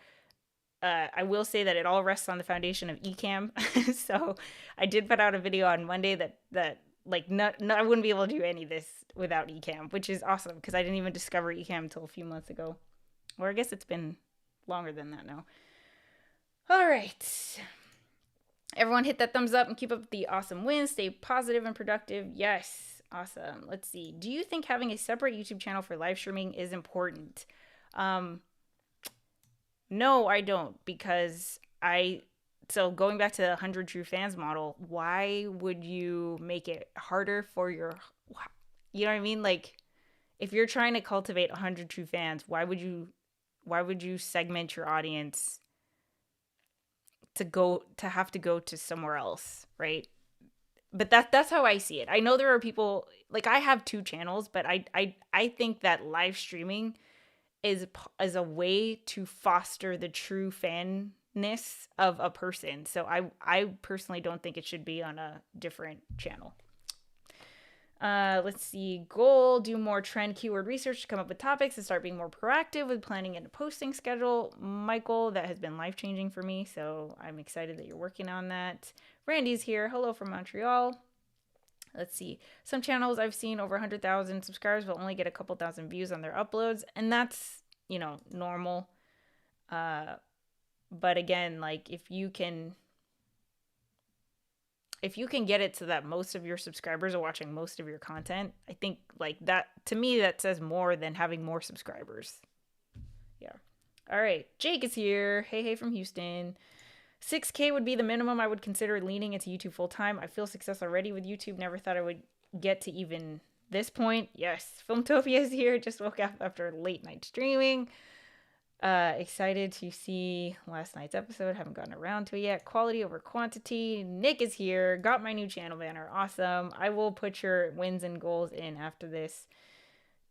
I will say that it all rests on the foundation of Ecamm. So I did put out a video on Monday that like I wouldn't be able to do any of this without Ecamm, which is awesome because I didn't even discover Ecamm until a few months ago. Or I guess it's been longer than that now. All right. Everyone hit that thumbs up and keep up the awesome wins. Stay positive and productive. Yes. Awesome. Let's see. Do you think having a separate YouTube channel for live streaming is important? No, I don't, because so going back to the 100 true fans model, why would you make it harder for you know what I mean? Like, if you're trying to cultivate 100 true fans, why would you segment your audience to have to go to somewhere else, right? But that's how I see it. I know there are people, like, I have 2 channels, but I think that live streaming is a way to foster the true fanness of a person. So I personally don't think it should be on a different channel. Let's see. Goal: do more trend keyword research to come up with topics and start being more proactive with planning and a posting schedule. Michael, that has been life-changing for me, so I'm excited that you're working on that. Randy's here. Hello from Montreal. Let's see. Some channels I've seen over 100,000 subscribers will only get a couple thousand views on their uploads, and that's, normal. But again, like, if you can get it so that most of your subscribers are watching most of your content, I think, like, that, to me, that says more than having more subscribers. Yeah. All right. Jake is here. Hey from Houston. 6K would be the minimum I would consider leaning into YouTube full time. I feel success already with YouTube. Never thought I would get to even this point. Yes. Filmtopia is here. Just woke up after late night streaming. Excited to see last night's episode. Haven't gotten around to it yet. Quality over quantity. Nick is here. Got my new channel banner. Awesome. I will put your wins and goals in after this.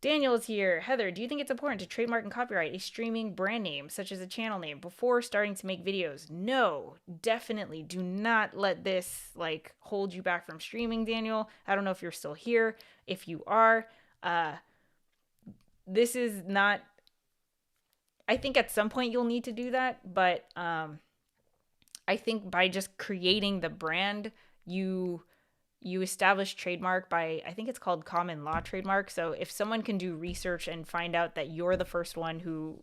Daniel is here. Heather, do you think it's important to trademark and copyright a streaming brand name, such as a channel name, before starting to make videos? No, definitely. Do not let this, like, hold you back from streaming, Daniel. I don't know if you're still here. If you are, this is not... I think at some point you'll need to do that, but I think by just creating the brand, you establish trademark by, I think it's called common law trademark. So if someone can do research and find out that you're the first one who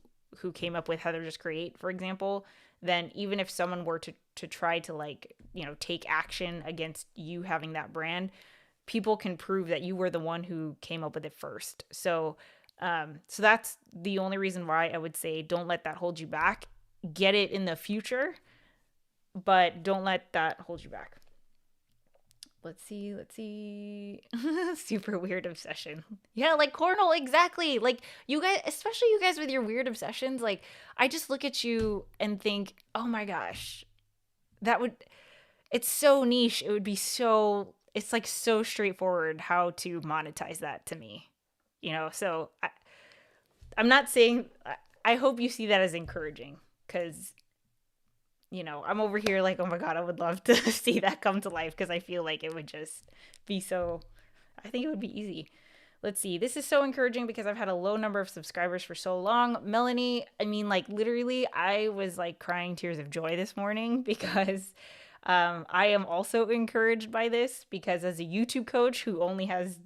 came up with HeatherJustCreate, for example, then even if someone were to try to, like, take action against you having that brand, people can prove that you were the one who came up with it first. So that's the only reason why I would say don't let that hold you back. Get it in the future, but don't let that hold you back. Let's see. Super weird obsession. Yeah, like Cornell, exactly. Like, you guys, especially you guys with your weird obsessions, like, I just look at you and think, oh my gosh, it's so niche. It would be it's like so straightforward how to monetize that to me. So I'm not saying, I hope you see that as encouraging, because, I'm over here like, oh my God, I would love to see that come to life, because I feel like it would just be I think it would be easy. Let's see. This is so encouraging because I've had a low number of subscribers for so long. Melanie, I mean, like, literally, I was like crying tears of joy this morning because I am also encouraged by this, because as a YouTube coach who only has,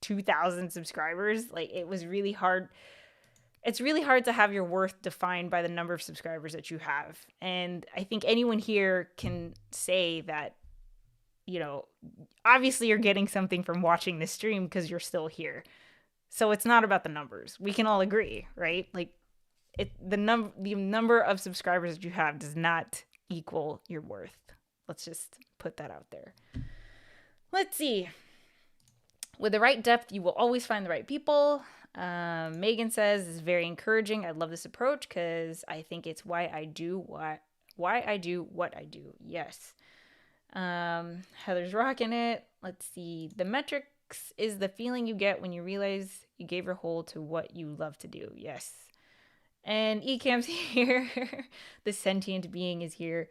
2,000 subscribers, like, it was really hard. It's really hard to have your worth defined by the number of subscribers that you have. And I think anyone here can say that, obviously you're getting something from watching this stream because you're still here. So it's not about the numbers. We can all agree, right? Like, the number of subscribers that you have does not equal your worth. Let's just put that out there. Let's see. With the right depth, you will always find the right people. Megan says, it's very encouraging. I love this approach because I think it's why I do what I do. Yes. Heather's rocking it. Let's see. The metrics is the feeling you get when you realize you gave your whole to what you love to do. Yes. And Ecam's here. The sentient being is here.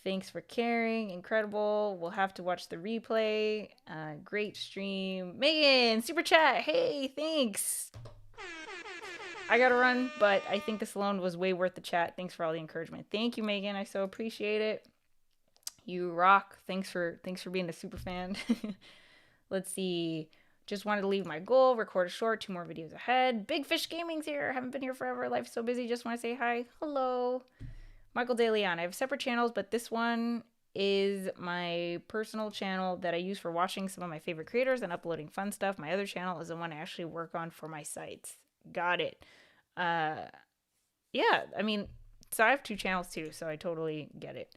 Thanks for caring. Incredible. We'll have to watch the replay. Great stream. Megan, super chat. Hey, thanks. I gotta run, but I think this alone was way worth the chat. Thanks for all the encouragement. Thank you, Megan. I so appreciate it. You rock. Thanks for being a super fan. Let's see. Just wanted to leave my goal, record a short, 2 more videos ahead. Big Fish Gaming's here. Haven't been here forever. Life's so busy. Just want to say hi. Hello. Michael DeLeon. I have separate channels, but this one is my personal channel that I use for watching some of my favorite creators and uploading fun stuff. My other channel is the one I actually work on for my sites. Got it. Yeah, I mean, so I have 2 channels too, so I totally get it.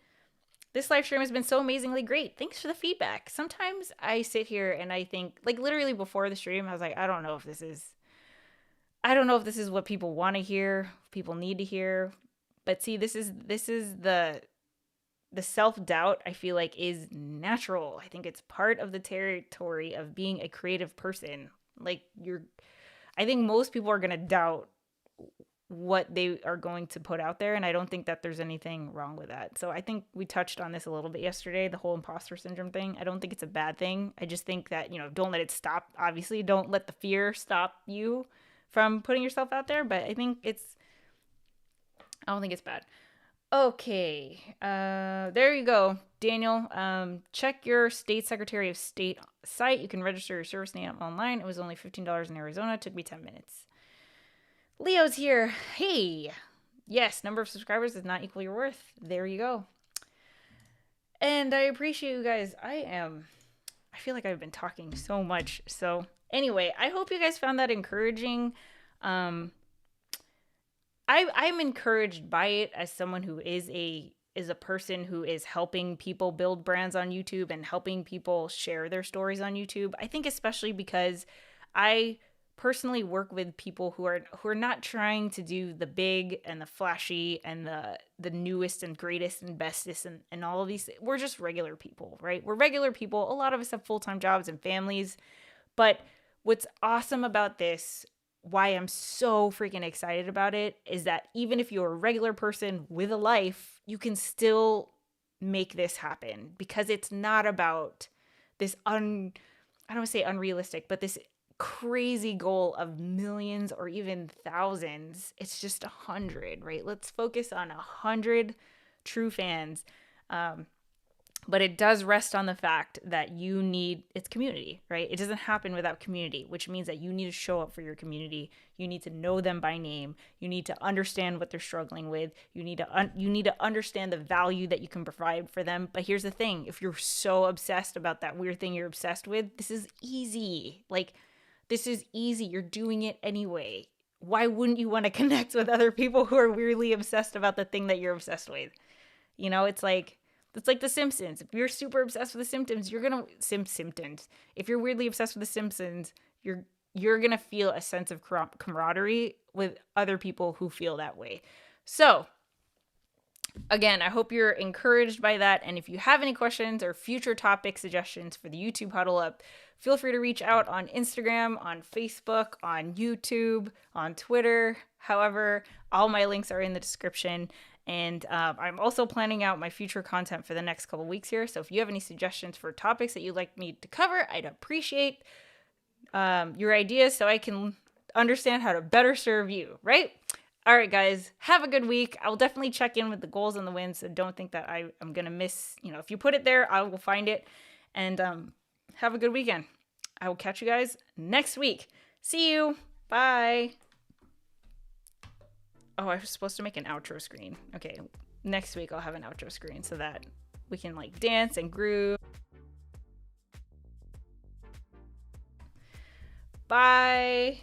This live stream has been so amazingly great. Thanks for the feedback. Sometimes I sit here and I think, like literally before the stream, I was like, I don't know if this is what people want to hear, people need to hear. But see, this is the self-doubt I feel like is natural. I think it's part of the territory of being a creative person. Like I think most people are going to doubt what they are going to put out there, and I don't think that there's anything wrong with that. So I think we touched on this a little bit yesterday, the whole imposter syndrome thing. I don't think it's a bad thing. I just think that, don't let it stop. Obviously, don't let the fear stop you from putting yourself out there, but I don't think it's bad. Okay, there you go, Daniel. Check your state Secretary of State site. You can register your service name online. It was only $15 in Arizona. It took me 10 minutes. Leo's here. Hey. Yes, number of subscribers does not equal your worth. There you go. And I appreciate you guys. I feel like I've been talking so much. So anyway, I hope you guys found that encouraging. I'm encouraged by it as someone who is a person who is helping people build brands on YouTube and helping people share their stories on YouTube. I think especially because I personally work with people who are not trying to do the big and the flashy and the newest and greatest and bestest and all of these. We're just regular people, right? We're regular people. A lot of us have full-time jobs and families. But what's awesome about this, why I'm so freaking excited about it, is that even if you're a regular person with a life, you can still make this happen, because it's not about this I don't want to say unrealistic, but this crazy goal of millions or even thousands. It's just 100, right? Let's focus on 100 true fans. But it does rest on the fact that it's community, right? It doesn't happen without community, which means that you need to show up for your community. You need to know them by name. You need to understand what they're struggling with. You need to understand the value that you can provide for them. But here's the thing. If you're so obsessed about that weird thing you're obsessed with, this is easy. This is easy. You're doing it anyway. Why wouldn't you want to connect with other people who are weirdly obsessed about the thing that you're obsessed with? It's like The Simpsons. If you're super obsessed with The Simpsons, you're gonna Simpsons. If you're weirdly obsessed with The Simpsons, you're gonna feel a sense of camaraderie with other people who feel that way. So, again, I hope you're encouraged by that. And if you have any questions or future topic suggestions for the YouTube Huddle Up, feel free to reach out on Instagram, on Facebook, on YouTube, on Twitter. However, all my links are in the description. And I'm also planning out my future content for the next couple weeks here. So if you have any suggestions for topics that you'd like me to cover, I'd appreciate your ideas so I can understand how to better serve you, right? All right, guys, have a good week. I'll definitely check in with the goals and the wins, so don't think that I'm going to miss, if you put it there, I will find it. And have a good weekend. I will catch you guys next week. See you. Bye. Oh, I was supposed to make an outro screen. Okay, next week I'll have an outro screen so that we can dance and groove. Bye.